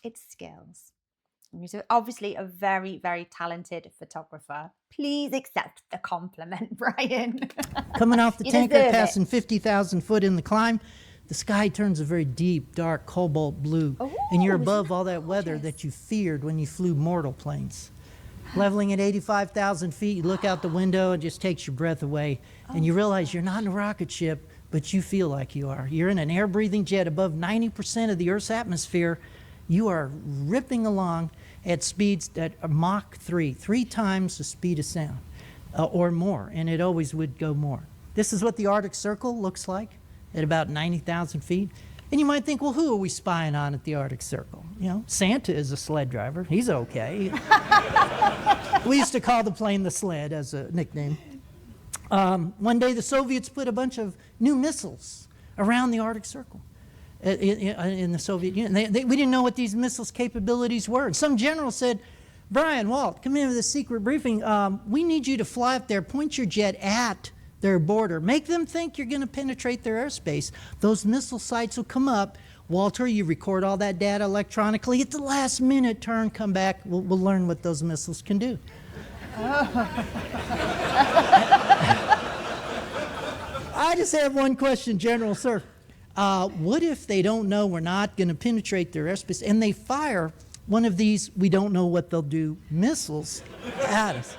It's skills. He's obviously a very, very talented photographer. Please accept the compliment, Brian. Coming off the tanker, passing 50,000 foot in the climb, the sky turns a very deep, dark cobalt blue. Ooh, and you're above all that weather that you feared when you flew mortal planes. Leveling at 85,000 feet, you look out the window, it just takes your breath away. And you realize you're not in a rocket ship, but you feel like you are. You're in an air-breathing jet above 90% of the Earth's atmosphere. You are ripping along at speeds that are Mach 3, 3 times the speed of sound, or more, and it always would go more. This is what the Arctic Circle looks like at about 90,000 feet. And you might think, well, who are we spying on at the Arctic Circle? Santa is a sled driver. He's okay. We used to call the plane the Sled as a nickname. One day the Soviets put a bunch of new missiles around the Arctic Circle. In the Soviet Union. We didn't know what these missiles' capabilities were. And some general said, Brian, Walt, come in with a secret briefing. We need you to fly up there, point your jet at their border. Make them think you're going to penetrate their airspace. Those missile sites will come up. Walter, you record all that data electronically. At the last minute, come back. We'll learn what those missiles can do. I just have one question, General, sir. What if they don't know we're not going to penetrate their airspace and they fire one of these we don't know what they'll do missiles at us?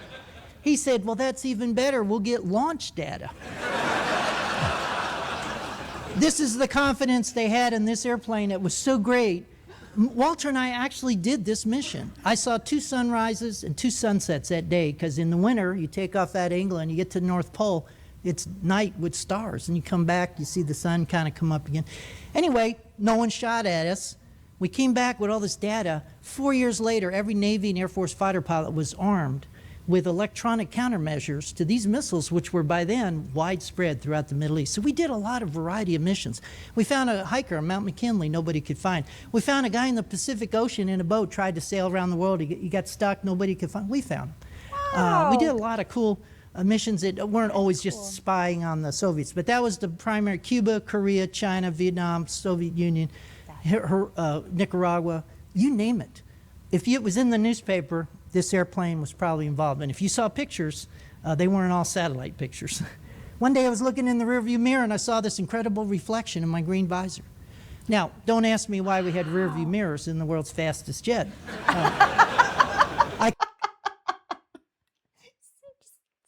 He said, well, that's even better. We'll get launch data. This is the confidence they had in this airplane. It was so great. Walter and I actually did this mission. I saw 2 sunrises and 2 sunsets that day because in the winter, you take off out of England, you get to the North Pole, it's night with stars, and you come back, you see the sun kind of come up again. Anyway, no one shot at us. We came back with all this data. 4 years later, every Navy and Air Force fighter pilot was armed with electronic countermeasures to these missiles, which were by then widespread throughout the Middle East. So we did a lot of variety of missions. We found a hiker on Mount McKinley nobody could find. We found a guy in the Pacific Ocean in a boat, tried to sail around the world. He got stuck, nobody could find him. We found him. Wow. We did a lot of cool missions that weren't always just spying on the Soviets, but that was the primary: Cuba, Korea, China, Vietnam, Soviet Union, Nicaragua, you name it. If it was in the newspaper, this airplane was probably involved. And if you saw pictures, they weren't all satellite pictures. One day I was looking in the rearview mirror and I saw this incredible reflection in my green visor. Now, don't ask me why we had rearview mirrors in the world's fastest jet.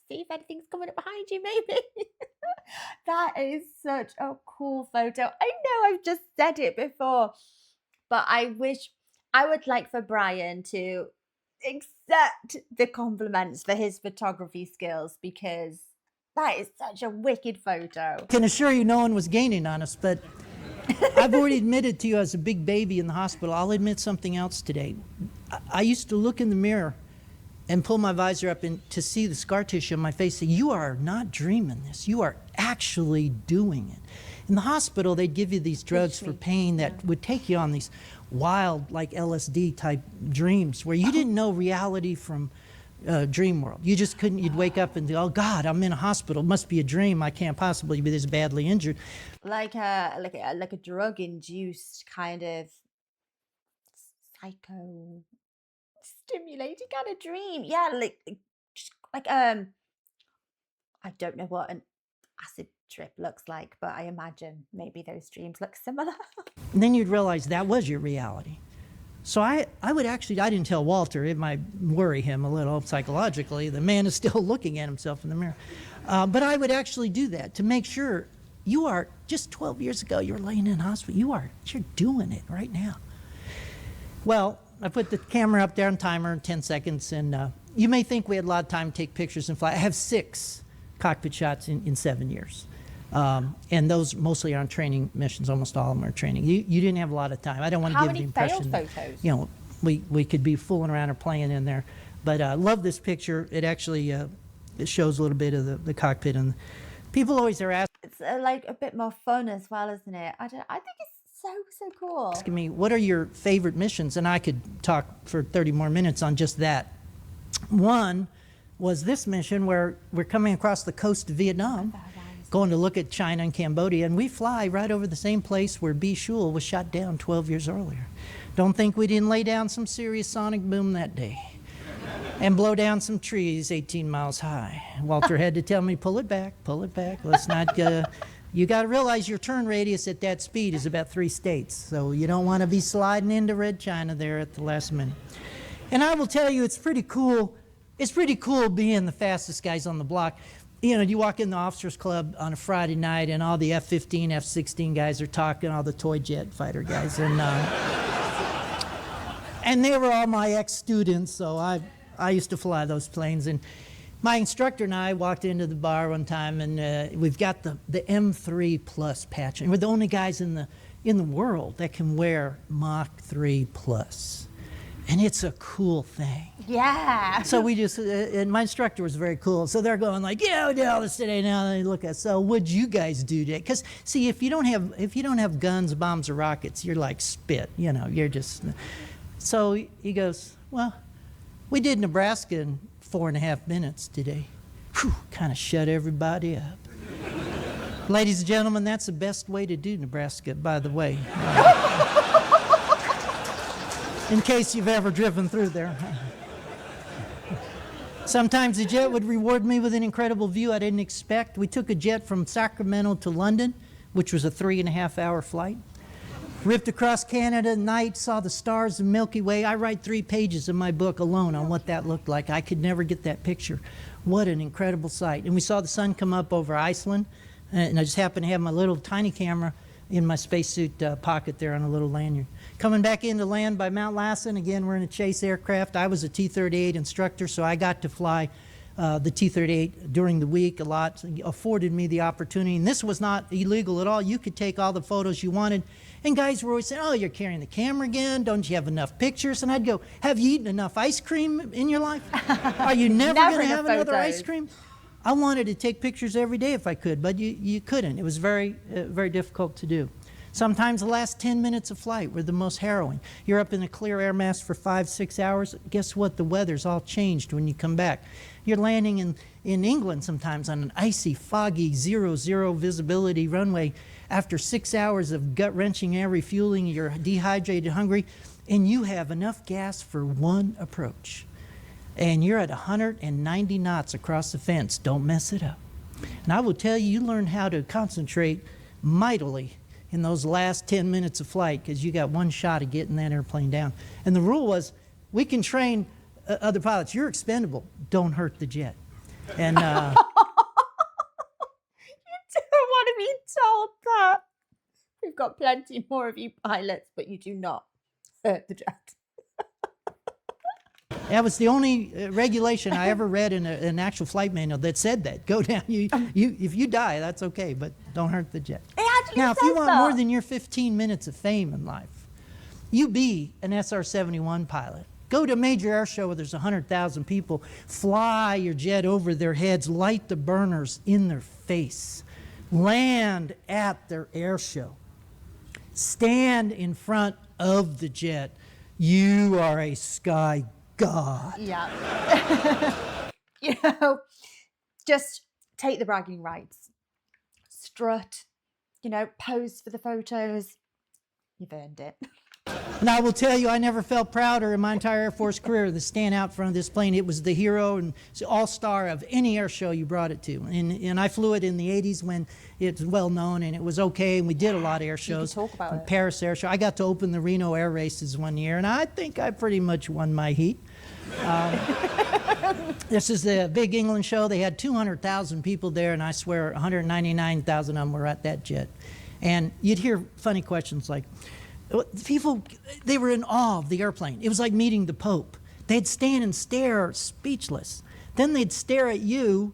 See if anything's coming up behind you, maybe. That is such a cool photo. I know I've just said it before, but I would like for Brian to accept the compliments for his photography skills, because that is such a wicked photo. I can assure you no one was gaining on us, but I've already admitted to you as a big baby in the hospital. I'll admit something else today. I used to look in the mirror and pull my visor up to see the scar tissue on my face, say, you are not dreaming this. You are actually doing it. In the hospital, they'd give you these drugs for pain that would take you on these wild, like LSD type dreams where you didn't know reality from dream world. You just couldn't, you'd wake up and go, oh God, I'm in a hospital. It must be a dream. I can't possibly be this badly injured. Like a drug-induced kind of psycho stimulating kind of dream. Yeah, like I don't know what an acid trip looks like, but I imagine maybe those dreams look similar. And then you'd realize that was your reality. So I would actually, I didn't tell Walter, it might worry him a little psychologically. The man is still looking at himself in the mirror. But I would actually do that to make sure you are, just 12 years ago, you were laying in hospital. You're doing it right now. Well, I put the camera up there on timer, 10 seconds, and you may think we had a lot of time to take pictures and fly. I have 6 cockpit shots in 7 years. And those mostly are on training missions. Almost all of them are training. You didn't have a lot of time. I don't want to give the impression that, you know, we could be fooling around or playing in there. But I love this picture. It actually it shows a little bit of the cockpit. And people always are asking. It's like a bit more fun as well, isn't it? I think it's so cool. Asking me, what are your favorite missions? And I could talk for 30 more minutes on just that. One was this mission where we're coming across the coast of Vietnam, going to look at China and Cambodia, and we fly right over the same place where Shul was shot down 12 years earlier. Don't think we didn't lay down some serious sonic boom that day and blow down some trees 18 miles high. Walter had to tell me, pull it back, let's not you got to realize your turn radius at that speed is about 3 states, so you don't want to be sliding into Red China there at the last minute. And I will tell you, it's pretty cool. It's pretty cool being the fastest guys on the block. You know, you walk in the officers club on a Friday night and all the F-15, F-16 guys are talking, all the toy jet fighter guys, and they were all my ex-students, so I used to fly those planes. And my instructor and I walked into the bar one time, and we've got the M3 Plus patch, and we're the only guys in the world that can wear Mach 3 Plus. And it's a cool thing. Yeah. So we just, and my instructor was very cool. So they're going like, yeah, we did all this today. Now they look at, so what'd you guys do today? Because see, if you don't have guns, bombs, or rockets, you're like spit. You know, you're just. So he goes, well, we did Nebraska in 4.5 minutes today. Whew, kind of shut everybody up. Ladies and gentlemen, that's the best way to do Nebraska, by the way. In case you've ever driven through there. Sometimes the jet would reward me with an incredible view I didn't expect. We took a jet from Sacramento to London, which was a 3.5-hour flight. Ripped across Canada at night, saw the stars of Milky Way. I write 3 pages in my book alone on what that looked like. I could never get that picture. What an incredible sight. And we saw the sun come up over Iceland, and I just happened to have my little tiny camera in my spacesuit pocket there on a little lanyard. Coming back into land by Mount Lassen, again, we're in a chase aircraft. I was a T-38 instructor, so I got to fly the T-38 during the week a lot, afforded me the opportunity. And this was not illegal at all. You could take all the photos you wanted. And guys were always saying, oh, you're carrying the camera again. Don't you have enough pictures? And I'd go, have you eaten enough ice cream in your life? Are you never going to have another ice cream? I wanted to take pictures every day if I could, but you couldn't. It was very, very difficult to do. Sometimes the last 10 minutes of flight were the most harrowing. You're up in a clear air mass for 5-6 hours. Guess what? The weather's all changed when you come back. You're landing in England sometimes on an icy, foggy, 0-0 visibility runway. After 6 hours of gut-wrenching air refueling, you're dehydrated, hungry, and you have enough gas for one approach. And you're at 190 knots across the fence. Don't mess it up. And I will tell you, you learn how to concentrate mightily in those last 10 minutes of flight because you got one shot of getting that airplane down. And the rule was, we can train other pilots. You're expendable. Don't hurt the jet. And You don't want to be told that. We've got plenty more of you pilots, but you do not hurt the jet. that was the only regulation I ever read in an actual flight manual that said that. Go down. If you die, that's okay, but don't hurt the jet. Now, if you want more than your 15 minutes of fame in life, you be an SR-71 pilot. Go to a major air show where there's 100,000 people. Fly your jet over their heads. Light the burners in their face. Land at their air show. Stand in front of the jet. You are a sky god. Yeah. Just take the bragging rights. Strut. Pose for the photos. You've earned it. And I will tell you, I never felt prouder in my entire Air Force career than stand out front of this plane. It was the hero and all-star of any air show you brought it to. And I flew it in the 80s when it's well known and it was okay, and we did a lot of air shows. You can talk about it. Paris Air Show. I got to open the Reno Air Races one year, and I think I pretty much won my heat. This is the big England show. They had 200,000 people there, and I swear 199,000 of them were at that jet. And you'd hear funny questions like, people, they were in awe of the airplane. It was like meeting the Pope. They'd stand and stare speechless. Then they'd stare at you.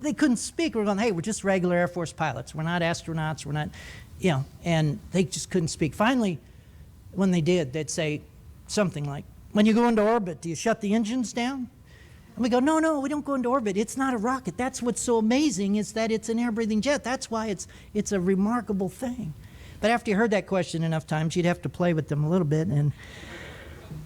They couldn't speak. We're going, hey, we're just regular Air Force pilots. We're not astronauts. We're not, and they just couldn't speak. Finally, when they did, they'd say something like, when you go into orbit, do you shut the engines down? And we go, no, we don't go into orbit. It's not a rocket. That's what's so amazing is that it's an air-breathing jet. That's why it's a remarkable thing. But after you heard that question enough times, you'd have to play with them a little bit. And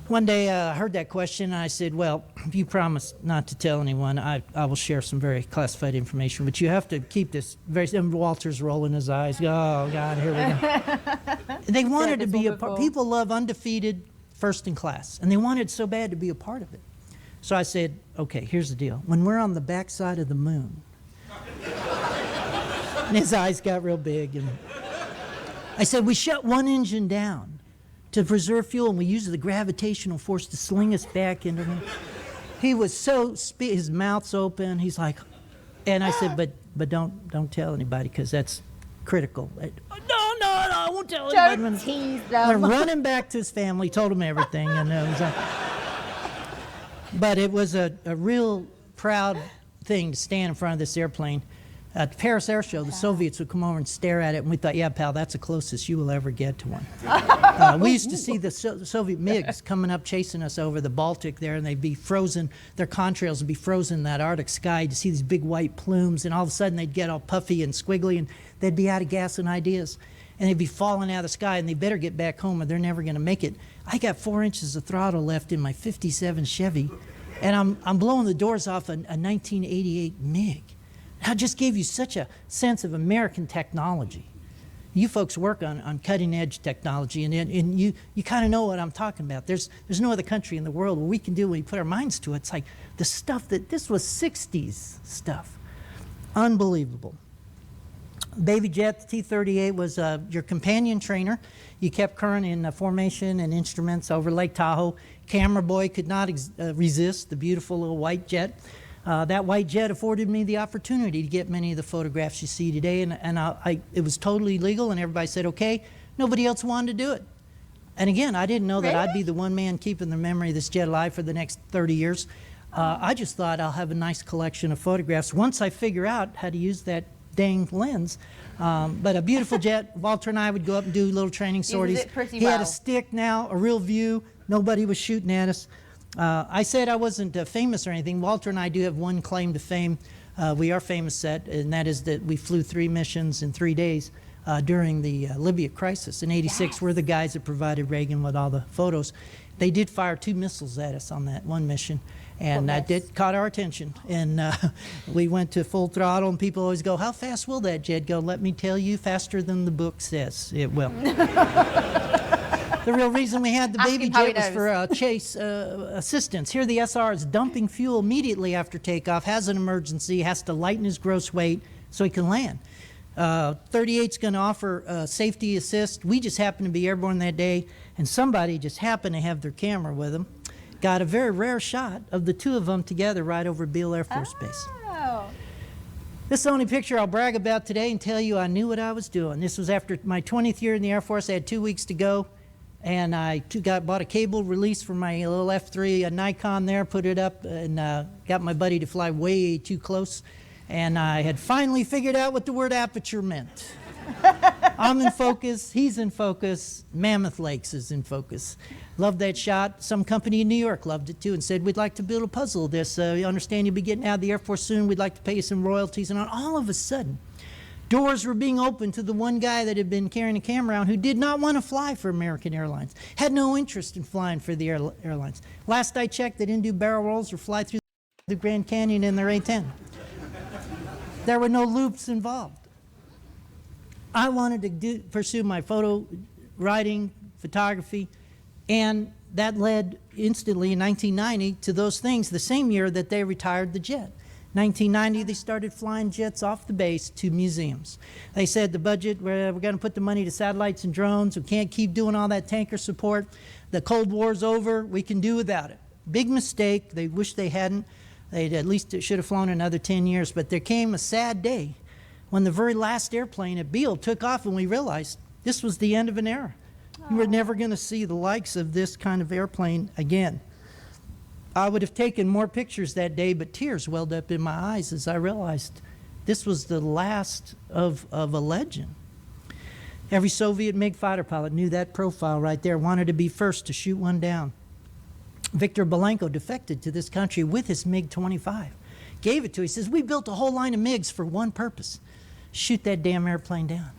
one day I heard that question, and I said, well, if you promise not to tell anyone, I will share some very classified information. But you have to keep this very... And Walter's rolling his eyes. Oh, God, here we go. They wanted to be a part... People love undefeated first in class, and they wanted so bad to be a part of it. So I said, okay, here's the deal. When we're on the backside of the moon... And his eyes got real big, and... I said, we shut one engine down to preserve fuel, and we use the gravitational force to sling us back into the... He was so... his mouth's open. He's like... And I said, but don't tell anybody, because that's critical. No, I won't tell anybody. Don't tease them. I run him back to his family, told him everything, and it was but it was a real proud thing to stand in front of this airplane. At the Paris Air Show, the Soviets would come over and stare at it, and we thought, yeah, pal, that's the closest you will ever get to one. We used to see the Soviet MiGs coming up, chasing us over the Baltic there, and they'd be frozen, their contrails would be frozen in that Arctic sky to see these big white plumes, and all of a sudden they'd get all puffy and squiggly, and they'd be out of gas and ideas, and they'd be falling out of the sky, and they better get back home or they're never going to make it. I got 4 inches of throttle left in my 57 Chevy, and I'm blowing the doors off a 1988 MiG. I just gave you such a sense of American technology. You folks work on cutting-edge technology, and you kind of know what I'm talking about. There's no other country in the world where we can do when we put our minds to it. It's like the stuff this was 60s stuff. Unbelievable. Baby jet, the T-38 was your companion trainer. You kept current in formation and instruments over Lake Tahoe. Camera boy could not resist the beautiful little white jet. That white jet afforded me the opportunity to get many of the photographs you see today, and it was totally legal, and everybody said, okay. Nobody else wanted to do it. And again, I didn't know that I'd be the one man keeping the memory of this jet alive for the next 30 years. I just thought I'll have a nice collection of photographs once I figure out how to use that dang lens. But a beautiful jet. Walter and I would go up and do little training sorties. Uses it pretty He had a well. stick now, a real view. Nobody was shooting at us. I said I wasn't famous or anything. Walter and I do have one claim to fame. We are famous set, and that is that we flew 3 missions in 3 days during the Libya crisis. In '86, we're the guys that provided Reagan with all the photos. They did fire 2 missiles at us on that one mission, and that caught our attention. And we went to full throttle, and people always go, how fast will that jet go? Let me tell you, faster than the book says it will. The real reason we had the Ask baby him how he jet was knows. for chase assistance. Here the SR is dumping fuel immediately after takeoff, has an emergency, has to lighten his gross weight so he can land. 38's going to offer safety assist. We just happened to be airborne that day, and somebody just happened to have their camera with them. Got a very rare shot of the 2 of them together right over Beale Air Force Base. Oh. This is the only picture I'll brag about today and tell you I knew what I was doing. This was after my 20th year in the Air Force. I had 2 weeks to go, and I bought a cable release for my little F3, a Nikon there, put it up, and got my buddy to fly way too close. And I had finally figured out what the word aperture meant. I'm in focus, he's in focus, Mammoth Lakes is in focus. Loved that shot. Some company in New York loved it too and said, we'd like to build a puzzle of this. You understand you'll be getting out of the Air Force soon. We'd like to pay you some royalties. And all of a sudden, doors were being opened to the one guy that had been carrying a camera around who did not want to fly for American Airlines, had no interest in flying for the airlines. Last I checked, they didn't do barrel rolls or fly through the Grand Canyon in their A-10. There were no loops involved. I wanted to pursue my photo writing, photography, and that led instantly in 1990 to those things, the same year that they retired the jet. 1990, they started flying jets off the base to museums. They said the budget, we're going to put the money to satellites and drones. We can't keep doing all that tanker support. The Cold War's over. We can do without it. Big mistake. They wish they hadn't. They at least should have flown another 10 years. But there came a sad day when the very last airplane at Beale took off and we realized this was the end of an era. You were never going to see the likes of this kind of airplane again. I would have taken more pictures that day, but tears welled up in my eyes as I realized this was the last of a legend. Every Soviet MiG fighter pilot knew that profile right there, wanted to be first to shoot one down. Viktor Belenko defected to this country with his MiG-25. Gave it to him. He says, we built a whole line of MiGs for one purpose, shoot that damn airplane down.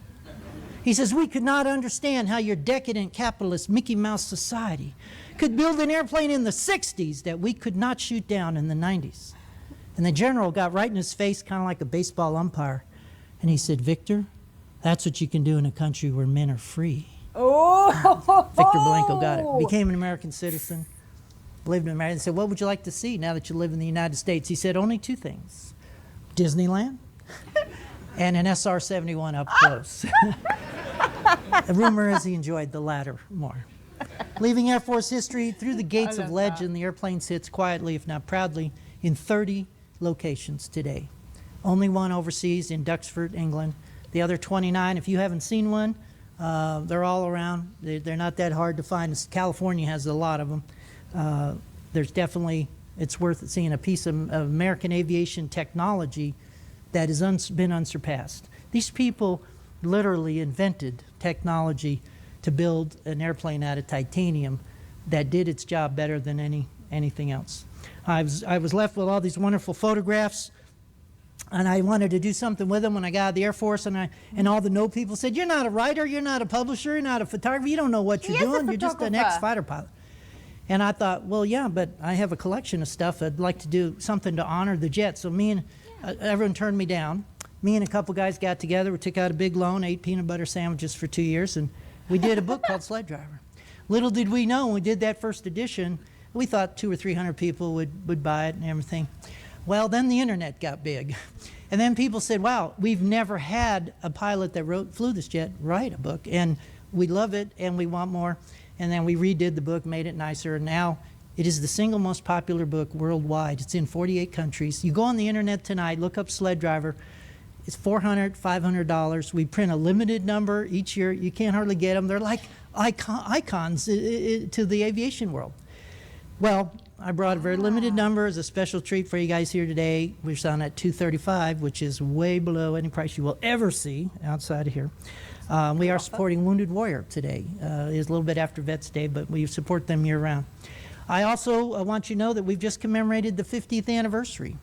He says, we could not understand how your decadent capitalist Mickey Mouse society could build an airplane in the 60s that we could not shoot down in the 90s. And the general got right in his face, kind of like a baseball umpire. And he said, Victor, that's what you can do in a country where men are free. Oh! Viktor Belenko got it. Became an American citizen. Lived in America. And said, what would you like to see now that you live in the United States? He said, only 2 things. Disneyland and an SR-71 up close. The rumor is he enjoyed the latter more. Leaving Air Force history through the gates of legend, the airplane sits quietly, if not proudly, in 30 locations today. Only one overseas in Duxford, England. The other 29, if you haven't seen one, they're all around. They're not that hard to find. California has a lot of them. There's definitely, it's worth seeing a piece of American aviation technology that has been unsurpassed. These people literally invented technology to build an airplane out of titanium that did its job better than anything else. I was left with all these wonderful photographs, and I wanted to do something with them when I got out of the Air Force, and all the no people said, you're not a writer, you're not a publisher, you're not a photographer, you don't know what you're doing, you're just an ex-fighter pilot. And I thought, well, yeah, but I have a collection of stuff. I'd like to do something to honor the jet. So everyone turned me down. Me and a couple guys got together. We took out a big loan, ate peanut butter sandwiches for 2 years, and we did a book called Sled Driver. Little did we know when we did that first edition, we thought 200 or 300 people would buy it and everything. Well, then the internet got big. And then people said, wow, we've never had a pilot that flew this jet write a book, and we love it and we want more. And then we redid the book, made it nicer, and now it is the single most popular book worldwide. It's in 48 countries. You go on the internet tonight, look up Sled Driver. It's $400, $500. We print a limited number each year. You can't hardly get them. They're like icons to the aviation world. Well, I brought a very limited number as a special treat for you guys here today. We're selling at $235, which is way below any price you will ever see outside of here. We are supporting Wounded Warrior today. It is a little bit after Vets Day, but we support them year-round. I also want you to know that we've just commemorated the 50th anniversary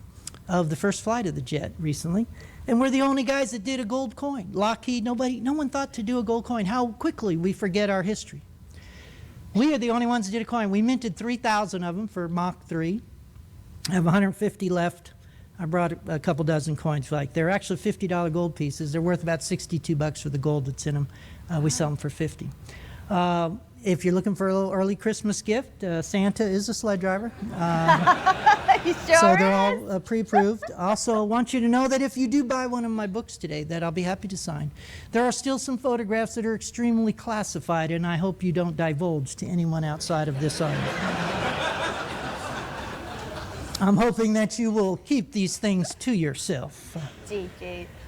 of the first flight of the jet recently. And we're the only guys that did a gold coin. Lockheed, no one thought to do a gold coin. How quickly we forget our history. We are the only ones that did a coin. We minted 3,000 of them for Mach 3. I have 150 left. I brought a couple dozen coins. They're actually $50 gold pieces. They're worth about $62 for the gold that's in them. We sell them for $50. If you're looking for a little early Christmas gift, Santa is a sled driver. He sure So they're all pre-approved. Also, I want you to know that if you do buy one of my books today, that I'll be happy to sign. There are still some photographs that are extremely classified, and I hope you don't divulge to anyone outside of this audience. I'm hoping that you will keep these things to yourself. Gee.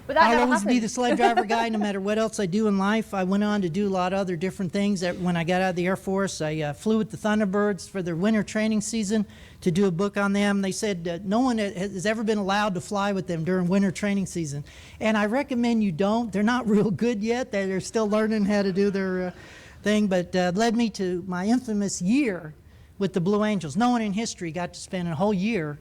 But that I'll never always be happened. the sled driver guy no matter what else I do in life. I went on to do a lot of other different things. When I got out of the Air Force, I flew with the Thunderbirds for their winter training season to do a book on them. They said no one has ever been allowed to fly with them during winter training season. And I recommend you don't. They're not real good yet. They're still learning how to do their thing. But led me to my infamous year with the Blue Angels. No one in history got to spend a whole year,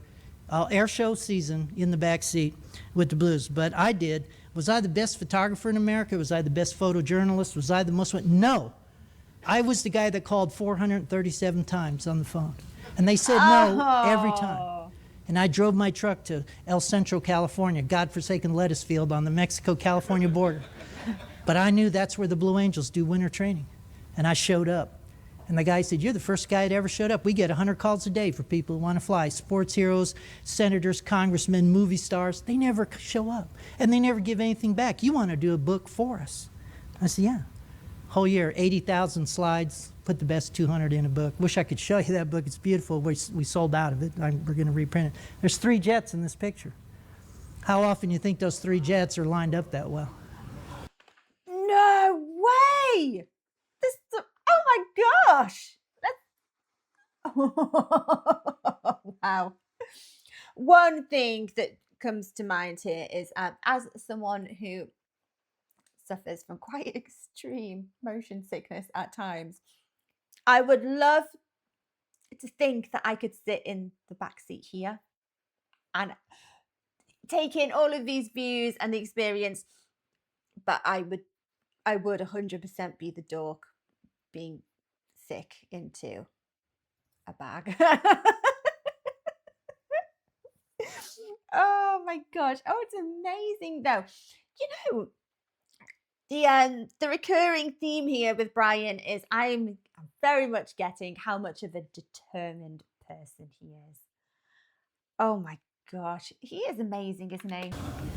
air show season, in the back seat with the Blues. But I did. Was I the best photographer in America? Was I the best photojournalist? Was I the most... No. I was the guy that called 437 times on the phone. And they said no every time. And I drove my truck to El Centro, California, godforsaken lettuce field on the Mexico-California border. But I knew that's where the Blue Angels do winter training. And I showed up. And the guy said, "You're the first guy that ever showed up. We get 100 calls a day for people who want to fly. Sports heroes, senators, congressmen, movie stars. They never show up. And they never give anything back. You want to do a book for us?" I said, "Yeah." Whole year, 80,000 slides, put the best 200 in a book. Wish I could show you that book. It's beautiful. We sold out of it. We're going to reprint it. There's 3 jets in this picture. How often do you think those 3 jets are lined up that well? No way! Oh my gosh! Wow. One thing that comes to mind here is as someone who suffers from quite extreme motion sickness at times, I would love to think that I could sit in the back seat here and take in all of these views and the experience, but I would 100% be the dork being sick into a bag. Oh my gosh. Oh, it's amazing though. You know, the recurring theme here with Brian is I'm very much getting how much of a determined person he is. Oh my gosh, he is amazing, isn't he?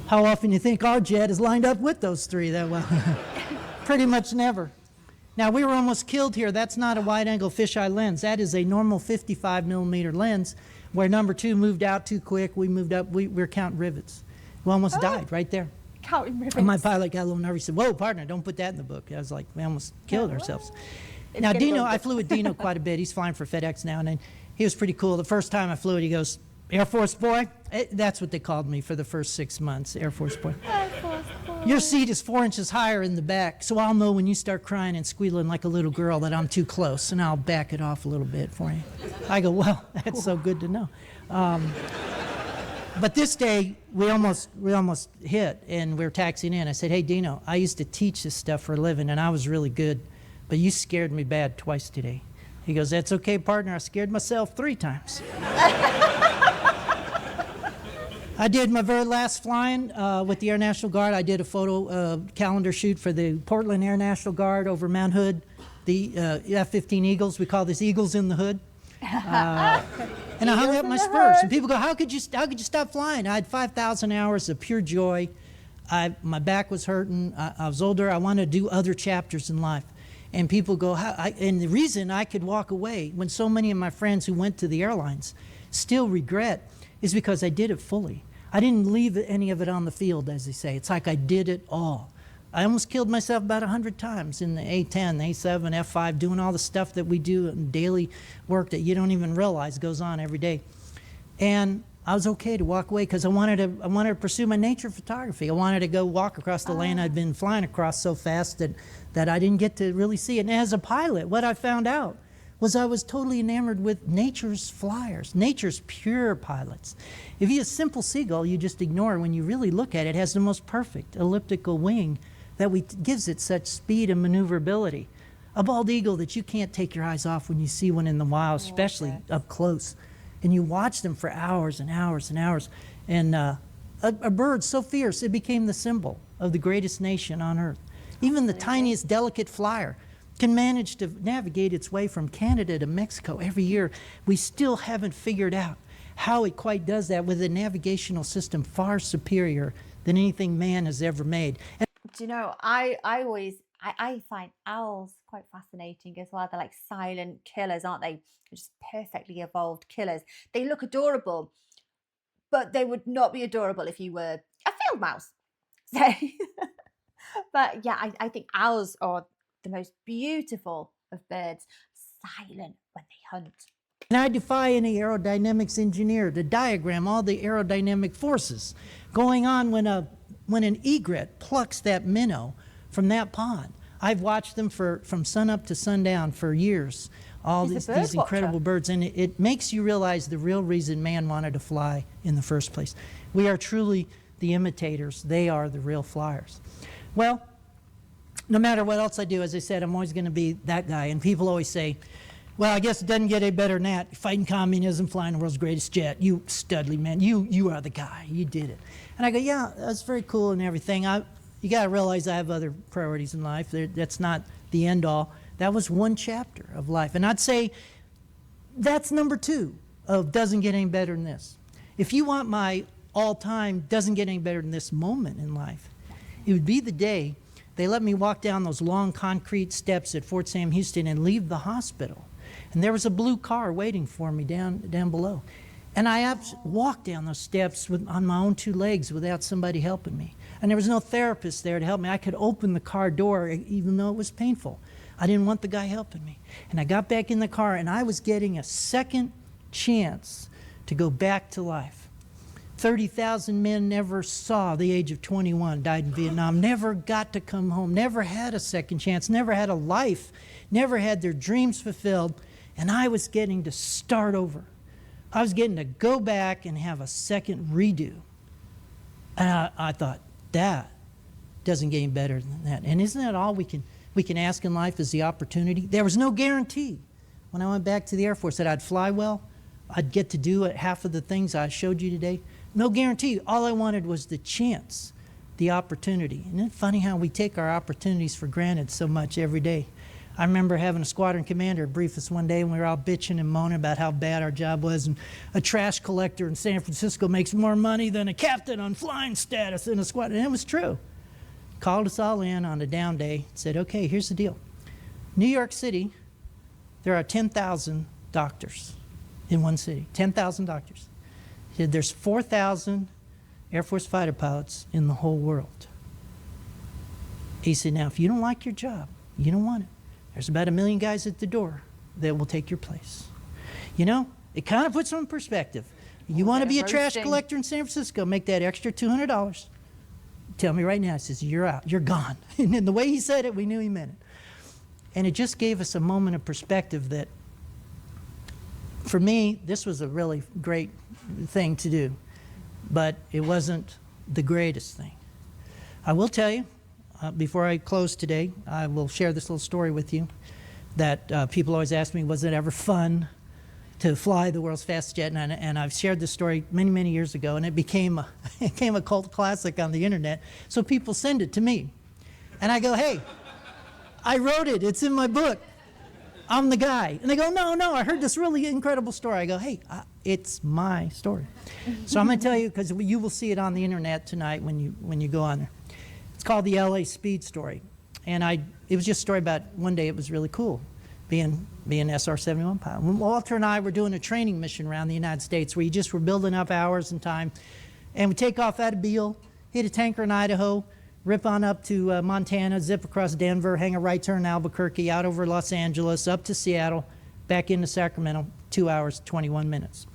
How often do you think our jet is lined up with those 3 that well? Pretty much never. Now, we were almost killed here. That's not a wide-angle fisheye lens. That is a normal 55-millimeter lens where number 2 moved out too quick. We moved up. We were counting rivets. We almost died right there. Counting rivets. And my pilot got a little nervous. He said, "Whoa, partner, don't put that in the book." I was like, we almost killed ourselves. It's Now, gonna Dino, go I flew with Dino quite a bit. He's flying for FedEx now, and he was pretty cool. The first time I flew it, he goes, "Air Force boy?" That's what they called me for the first 6 months, Air Force boy. Air Force boy. Your seat is 4 inches higher in the back, so I'll know when you start crying and squealing like a little girl that I'm too close, and I'll back it off a little bit for you. I go, "Well, that's so good to know." But this day, we almost hit, and we were taxiing in. I said, "Hey, Dino, I used to teach this stuff for a living, and I was really good, but you scared me bad twice today." He goes, "That's okay, partner. I scared myself 3 times." I did my very last flying with the Air National Guard. I did a photo calendar shoot for the Portland Air National Guard over Mount Hood, the F-15 Eagles. We call this Eagles in the Hood. And I hung up my spurs. And people go, how could you stop flying? I had 5,000 hours of pure joy. My back was hurting. I was older. I wanted to do other chapters in life. And people go, and the reason I could walk away when so many of my friends who went to the airlines still regret is because I did it fully. I didn't leave any of it on the field, as they say. It's like I did it all. I almost killed myself about 100 times in the A10, A7, F5, doing all the stuff that we do in daily work that you don't even realize goes on every day. And I was okay to walk away because I wanted to pursue my nature photography. I wanted to go walk across the land I'd been flying across so fast that I didn't get to really see it. And as a pilot, what I found out was I was totally enamored with nature's flyers, nature's pure pilots. If you a simple seagull you just ignore, when you really look at it, it has the most perfect elliptical wing that gives it such speed and maneuverability. A bald eagle that you can't take your eyes off when you see one in the wild, especially up close. And you watch them for hours and hours and hours. And a bird so fierce, it became the symbol of the greatest nation on earth. Even the tiniest delicate flyer can manage to navigate its way from Canada to Mexico every year. We still haven't figured out how it quite does that with a navigational system far superior than anything man has ever made. And do you know, I find owls quite fascinating as well. They're like silent killers, aren't they? They're just perfectly evolved killers. They look adorable, but they would not be adorable if you were a field mouse. So, but yeah, I think owls are the most beautiful of birds, silent when they hunt. And I defy any aerodynamics engineer to diagram all the aerodynamic forces going on when an egret plucks that minnow from that pond. I've watched them from sunup to sundown for years, all these incredible birds, and it makes you realize the real reason man wanted to fly in the first place. We are truly the imitators. They are the real flyers. Well, no matter what else I do, as I said, I'm always going to be that guy. And people always say, well, I guess it doesn't get any better than that. Fighting communism, flying the world's greatest jet. You Studley, man, you are the guy. You did it. And I go, yeah, that's very cool and everything. You got to realize I have other priorities in life. That's not the end all. That was one chapter of life. And I'd say that's number 2 of doesn't get any better than this. If you want my all-time doesn't get any better than this moment in life, it would be the day they let me walk down those long concrete steps at Fort Sam Houston and leave the hospital. And there was a blue car waiting for me down below. And I walked down those steps on my own 2 legs without somebody helping me. And there was no therapist there to help me. I could open the car door even though it was painful. I didn't want the guy helping me. And I got back in the car and I was getting a second chance to go back to life. 30,000 men never saw the age of 21, died in Vietnam, never got to come home, never had a second chance, never had a life, never had their dreams fulfilled, and I was getting to start over. I was getting to go back and have a second redo. And I thought, that doesn't get any better than that. And isn't that all we can ask in life is the opportunity? There was no guarantee when I went back to the Air Force that I'd fly well, I'd get to do half of the things I showed you today. No guarantee. All I wanted was the chance, the opportunity. Isn't it funny how we take our opportunities for granted so much every day? I remember having a squadron commander brief us one day and we were all bitching and moaning about how bad our job was, and a trash collector in San Francisco makes more money than a captain on flying status in a squadron. And it was true. Called us all in on a down day, said, okay, here's the deal. New York City, there are 10,000 doctors in one city, 10,000 doctors. He said, there's 4,000 Air Force fighter pilots in the whole world. He said, now, if you don't like your job, you don't want it, there's about 1 million guys at the door that will take your place. You know, it kind of puts them in perspective. You want to be a trash collector in San Francisco, make that extra $200. Tell me right now, he says, you're out, you're gone. And in the way he said it, we knew he meant it. And it just gave us a moment of perspective that, for me, this was a really great thing to do, but it wasn't the greatest thing. I will tell you, before I close today, I will share this little story with you that people always ask me, was it ever fun to fly the world's fastest jet? And I've shared this story many, many years ago, and it became a cult classic on the internet, so people send it to me. And I go, hey, I wrote it, it's in my book. I'm the guy. And they go, no, I heard this really incredible story. I go, hey, it's my story. So I'm going to tell you, because you will see it on the internet tonight when you go on there. It's called the LA Speed Story. And it was just a story about one day it was really cool being SR-71 pilot. Walter and I were doing a training mission around the United States where you just were building up hours and time. And we take off out of Beale, hit a tanker in Idaho, rip on up to Montana, zip across Denver, hang a right turn Albuquerque, out over Los Angeles, up to Seattle, back into Sacramento, 2 hours, 21 minutes.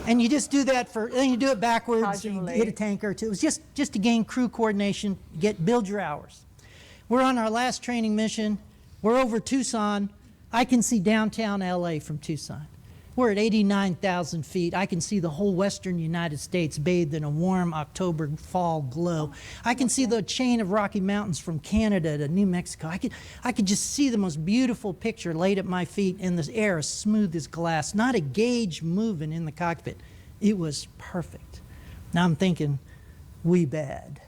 And you just do that then you do it backwards, you hit a tanker or two. It was just to gain crew coordination, build your hours. We're on our last training mission. We're over Tucson. I can see downtown LA from Tucson. We're at 89,000 feet. I can see the whole western United States bathed in a warm October fall glow. I can see the chain of Rocky Mountains from Canada to New Mexico. I could just see the most beautiful picture laid at my feet, and the air as smooth as glass, not a gauge moving in the cockpit. It was perfect. Now I'm thinking, we bad.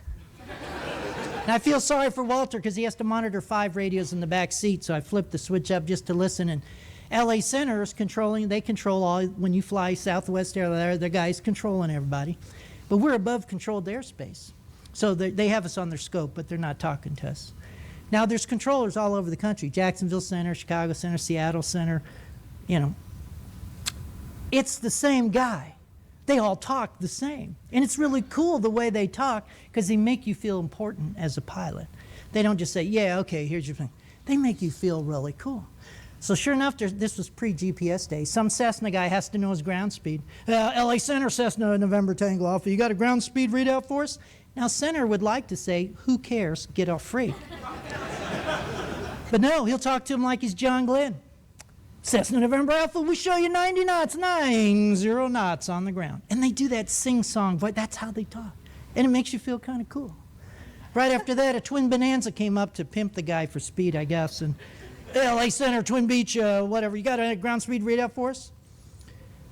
And I feel sorry for Walter because he has to monitor 5 radios in the back seat, so I flipped the switch up just to listen, and LA Center is they control all, when you fly Southwest Air, the guys controlling everybody. But we're above controlled airspace. So they have us on their scope, but they're not talking to us. Now there's controllers all over the country, Jacksonville Center, Chicago Center, Seattle Center, you know. It's the same guy. They all talk the same. And it's really cool the way they talk because they make you feel important as a pilot. They don't just say, yeah, okay, here's your thing. They make you feel really cool. So sure enough, this was pre-GPS day. Some Cessna guy has to know his ground speed. LA Center, Cessna, November Tango Alpha. You got a ground speed readout for us? Now Center would like to say, who cares, get off freight. But no, he'll talk to him like he's John Glenn. Cessna, November Alpha, we show you 90 knots, 90 knots on the ground. And they do that sing-song voice. That's how they talk. And it makes you feel kind of cool. Right after that, a twin Bonanza came up to pimp the guy for speed, I guess, and LA Center, Twin Beach, whatever. You got a ground speed readout for us?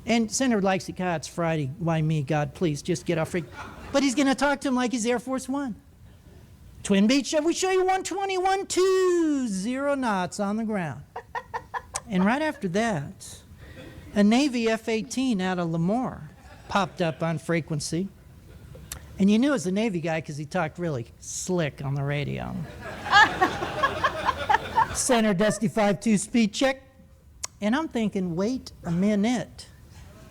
And Center likes it. God, it's Friday. Why me? God, please, just get off freak. But he's going to talk to him like he's Air Force One. Twin Beach, we show you 121, 20 knots on the ground. And right after that, a Navy F-18 out of Lemoore popped up on frequency. And you knew it was a Navy guy because he talked really slick on the radio. Center, Dusty 5-2, speed check. And I'm thinking, wait a minute.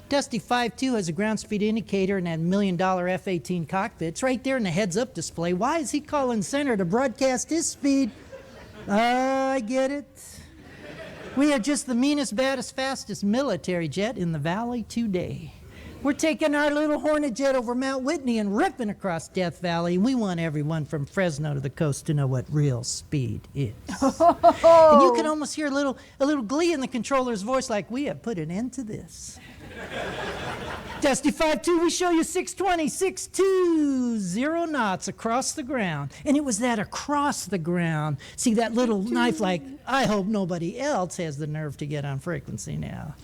Dusty 5-2 has a ground speed indicator in that $1 million F-18 cockpit. It's right there in the heads-up display. Why is he calling Center to broadcast his speed? I get it. We have just the meanest, baddest, fastest military jet in the valley today. We're taking our little Hornet jet over Mount Whitney and ripping across Death Valley. We want everyone from Fresno to the coast to know what real speed is. And you can almost hear a little glee in the controller's voice, like, we have put an end to this. Dusty 5-2, we show you 620, 620 knots across the ground. And it was that across the ground. See that little knife, like, I hope nobody else has the nerve to get on frequency now.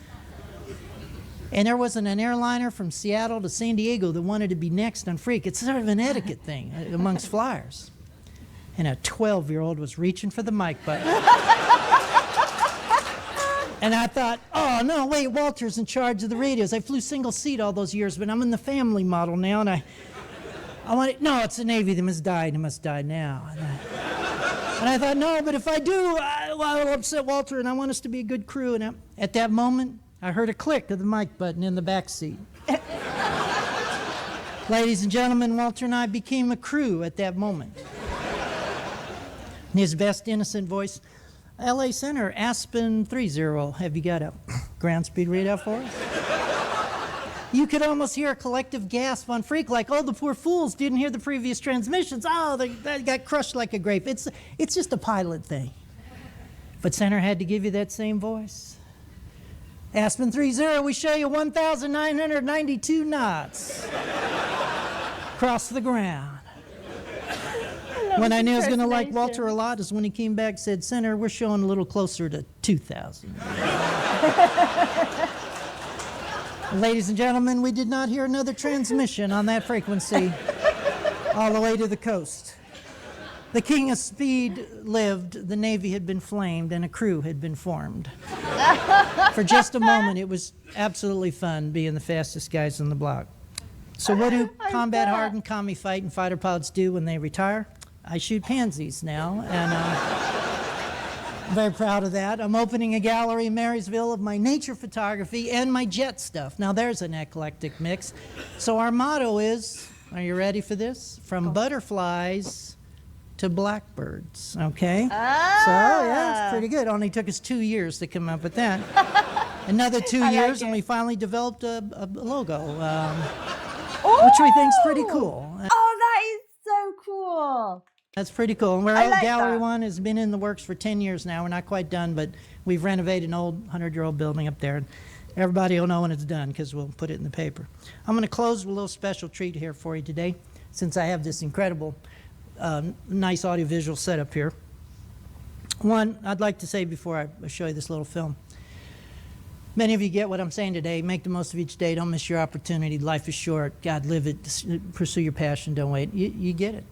And there wasn't an airliner from Seattle to San Diego that wanted to be next on Freak. It's sort of an etiquette thing amongst flyers. And a 12-year-old was reaching for the mic button. And I thought, oh, no, wait, Walter's in charge of the radios. I flew single seat all those years, but I'm in the family model now, and I wanted, no, it's the Navy. They must die. They must die now. And I thought, no, but if I do, I'll upset Walter, and I want us to be a good crew. And at that moment, I heard a click of the mic button in the back seat. Ladies and gentlemen, Walter and I became a crew at that moment. In his best innocent voice, LA Center, Aspen 30, have you got a ground speed readout for us? You could almost hear a collective gasp on Freak, like, oh, the poor fools didn't hear the previous transmissions. Oh, they got crushed like a grape. It's just a pilot thing. But Center had to give you that same voice. Aspen 30, we show you 1,992 knots across the ground. When I knew I was going to like Walter a lot is when he came back and said, Center, we're showing a little closer to 2,000. Ladies and gentlemen, we did not hear another transmission on that frequency all the way to the coast. The king of speed lived, the Navy had been flamed, and a crew had been formed. For just a moment, it was absolutely fun being the fastest guys on the block. So what do combat-hardened, commie-fighting fighter pilots do when they retire? I shoot pansies now, and I'm very proud of that. I'm opening a gallery in Marysville of my nature photography and my jet stuff. Now there's an eclectic mix. So our motto is, Are you ready for this? From butterflies to blackbirds, okay? So, yeah, it's pretty good. Only took us 2 years to come up with that. Another 2 years, and we finally developed a logo, which we think's pretty cool. Oh, that is so cool. That's pretty cool. And I like Gallery that. 1 has been in the works for 10 years now. We're not quite done, but we've renovated an old 100-year-old building up there. Everybody will know when it's done because we'll put it in the paper. I'm going to close with a little special treat here for you today, since I have this incredible, nice audiovisual setup here. One, I'd like to say before I show you this little film, many of you get what I'm saying today. Make the most of each day. Don't miss your opportunity. Life is short. God, live it. Pursue your passion. Don't wait. You get it.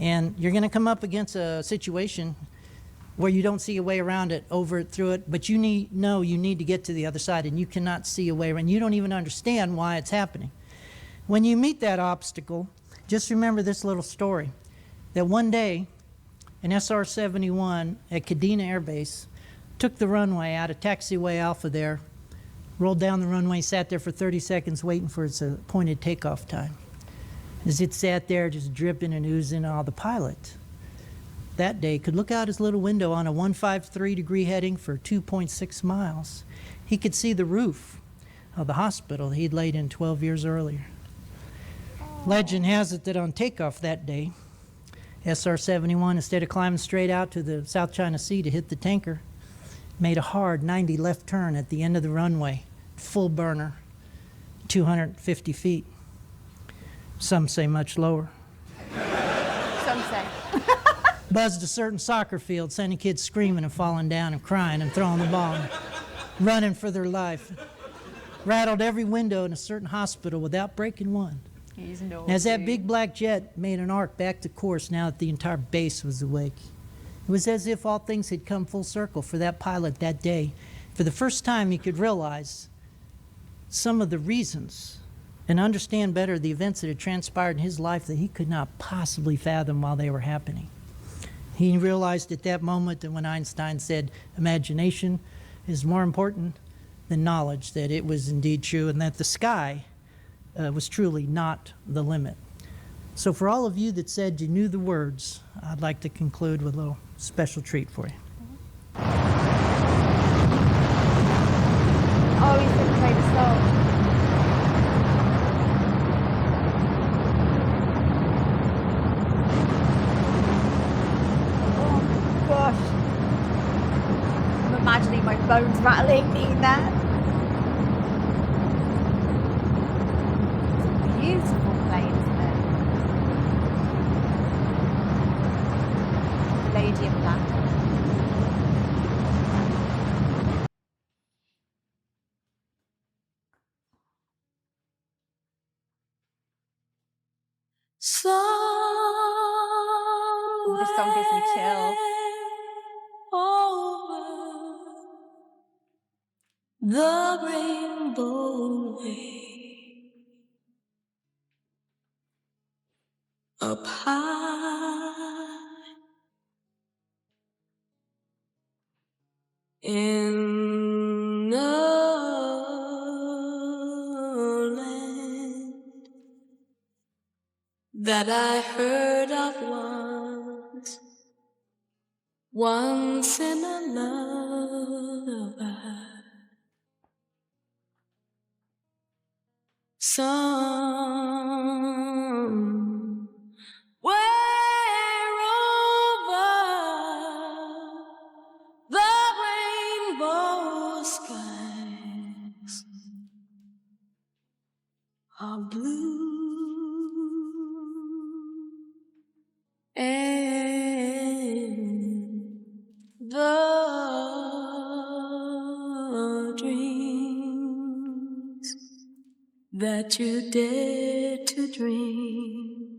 And you're going to come up against a situation where you don't see a way around it, over it, through it, but you need to get to the other side, and you cannot see a way around. You don't even understand why it's happening. When you meet that obstacle, just remember this little story, that one day, an SR-71 at Kadena Air Base took the runway out of taxiway Alpha there, rolled down the runway, sat there for 30 seconds waiting for its appointed takeoff time. As it sat there just dripping and oozing, the pilot that day could look out his little window on a 153-degree heading for 2.6 miles. He could see the roof of the hospital he'd laid in 12 years earlier. Legend has it that on takeoff that day, SR-71, instead of climbing straight out to the South China Sea to hit the tanker, made a hard 90 left turn at the end of the runway, full burner, 250 feet. Some say much lower. Some say. Buzzed a certain soccer field, sending kids screaming and falling down and crying and throwing the ball, and running for their life. Rattled every window in a certain hospital without breaking one. As that big black jet made an arc back to course now that the entire base was awake. It was as if all things had come full circle for that pilot that day. For the first time, he could realize some of the reasons and understand better the events that had transpired in his life that he could not possibly fathom while they were happening. He realized at that moment that when Einstein said imagination is more important than knowledge, that it was indeed true, and that the sky was truly not the limit. So for all of you that said you knew the words, I'd like to conclude with a little special treat for you. Oh, he's going to play the song. Oh, gosh. I'm imagining my bones rattling in that. It's a beautiful plane, isn't it? Lady in Black. Oh, this song gives me chills. The rainbow way, up high in the land that I heard of once in a lullaby. Somewhere over the rainbow skies are blue, and the dreams that you dare to dream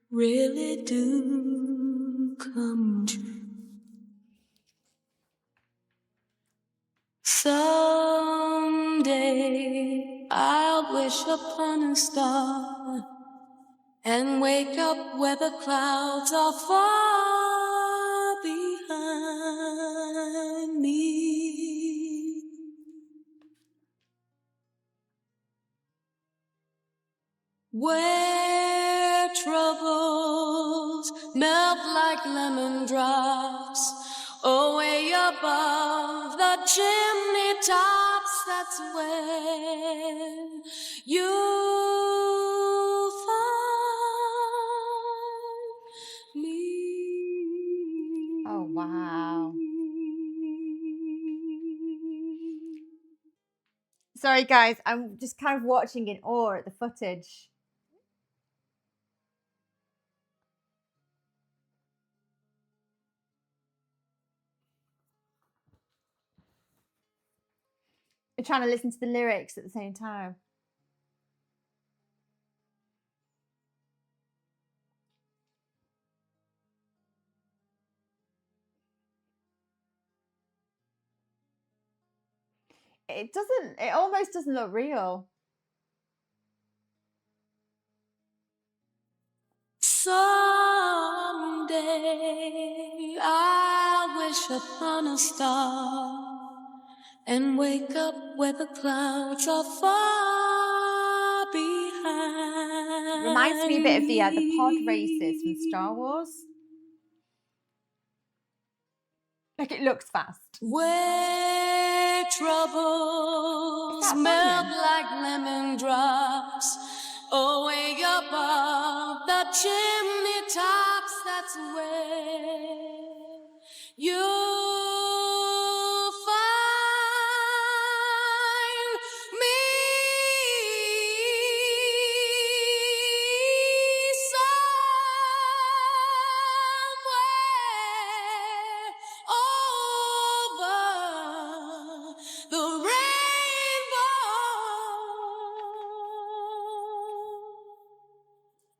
really do come true. Someday I'll wish upon a star and wake up where the clouds are far behind me. Where troubles melt like lemon drops away above the chimney tops. That's where you find me. Oh, wow. Sorry, guys. I'm just kind of watching in awe at the footage. I'm trying to listen to the lyrics at the same time. It almost doesn't look real. Someday I'll wish upon a star and wake up where the clouds are far behind. Reminds me a bit of the pod races from Star Wars. Like, it looks fast. Where troubles melt like lemon drops away above the chimney tops. That's where you'll find me.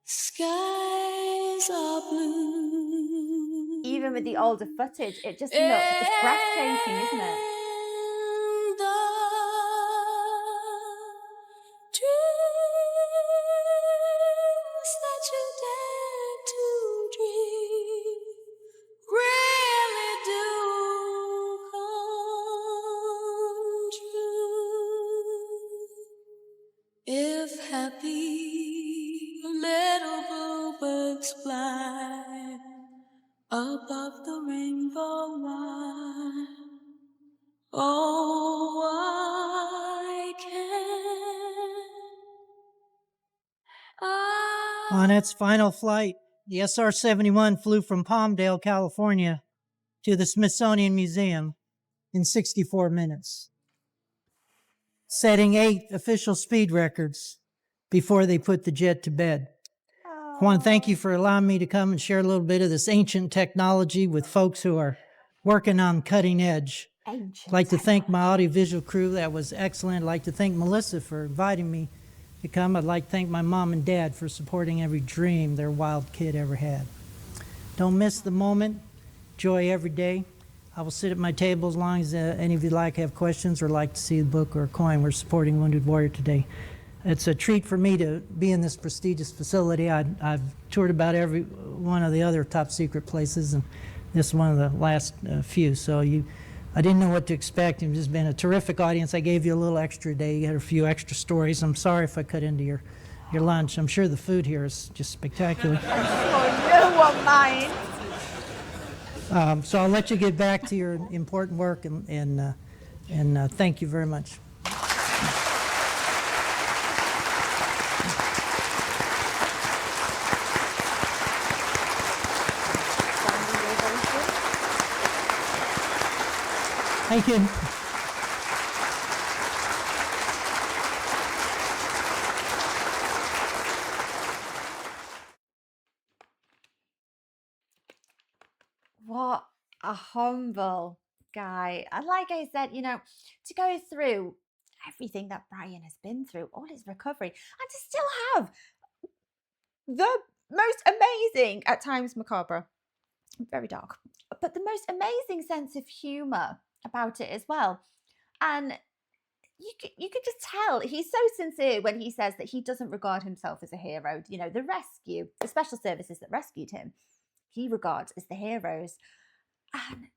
Skies are blue. Even with the older footage, it just looks, it's breathtaking, isn't it? And the dreams that you dare to dream really do come true. If happy little bluebirds fly above the rainbow wide, oh, I can. On its final flight, the SR-71 flew from Palmdale, California to the Smithsonian Museum in 64 minutes, setting 8 official speed records before they put the jet to bed. I want to thank you for allowing me to come and share a little bit of this ancient technology with folks who are working on cutting edge. I'd like to thank my audiovisual crew. That was excellent. I'd like to thank Melissa for inviting me to come. I'd like to thank my mom and dad for supporting every dream their wild kid ever had. Don't miss the moment. Enjoy every day. I will sit at my table as long as any of you have questions or like to see the book or a coin. We're supporting Wounded Warrior today. It's a treat for me to be in this prestigious facility. I've toured about every one of the other top secret places, and this is one of the last few. So I didn't know what to expect. It's just been a terrific audience. I gave you a little extra day. You had a few extra stories. I'm sorry if I cut into your lunch. I'm sure the food here is just spectacular. Oh, no one minds. So I'll let you get back to your important work, and thank you very much. Thank you. What a humble guy. And like I said, to go through everything that Brian has been through, all his recovery, and to still have the most amazing, at times macabre, very dark, but the most amazing sense of humor about it as well. And you could just tell he's so sincere when he says that he doesn't regard himself as a hero. The special services that rescued him, he regards as the heroes. And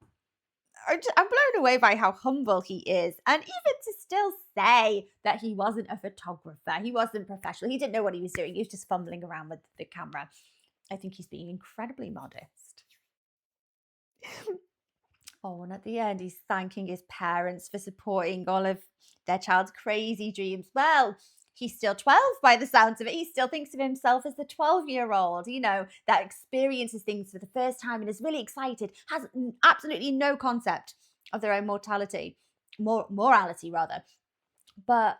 I'm blown away by how humble he is. And even to still say that he wasn't a photographer, he wasn't professional, he didn't know what he was doing, he was just fumbling around with the camera. I think he's being incredibly modest. Oh, and at the end, he's thanking his parents for supporting all of their child's crazy dreams. Well, he's still 12 by the sounds of it. He still thinks of himself as the 12-year-old, you know, that experiences things for the first time and is really excited, has absolutely no concept of their own morality. But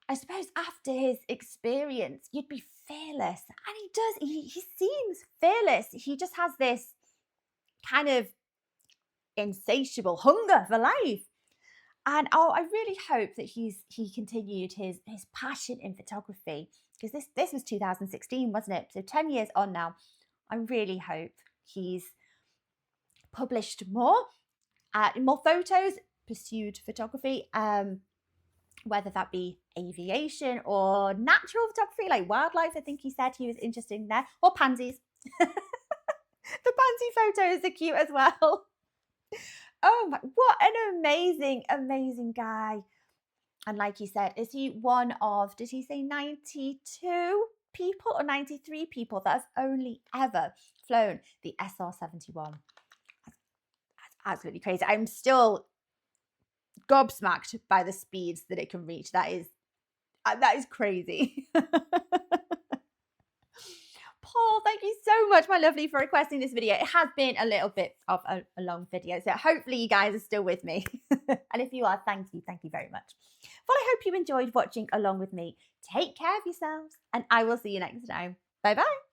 I suppose after his experience, you'd be fearless. And he does, he seems fearless. He just has this kind of insatiable hunger for life. And I really hope that he continued his passion in photography, because this was 2016, wasn't it? So 10 years on now. I really hope he's published more photos, pursued photography, whether that be aviation or natural photography, like wildlife. I think he said he was interested in there, or pansies. The pansy photos are cute as well. Oh my, what an amazing, amazing guy. And like he said, is he one of, did he say 92 people or 93 people that have only ever flown the SR-71? That's absolutely crazy. I'm still gobsmacked by the speeds that it can reach. That is crazy. Paul, thank you so much, my lovely, for requesting this video. It has been a little bit of a long video, so hopefully you guys are still with me. And if you are, thank you very much. Well, I hope you enjoyed watching along with me. Take care of yourselves, and I will see you next time. Bye bye.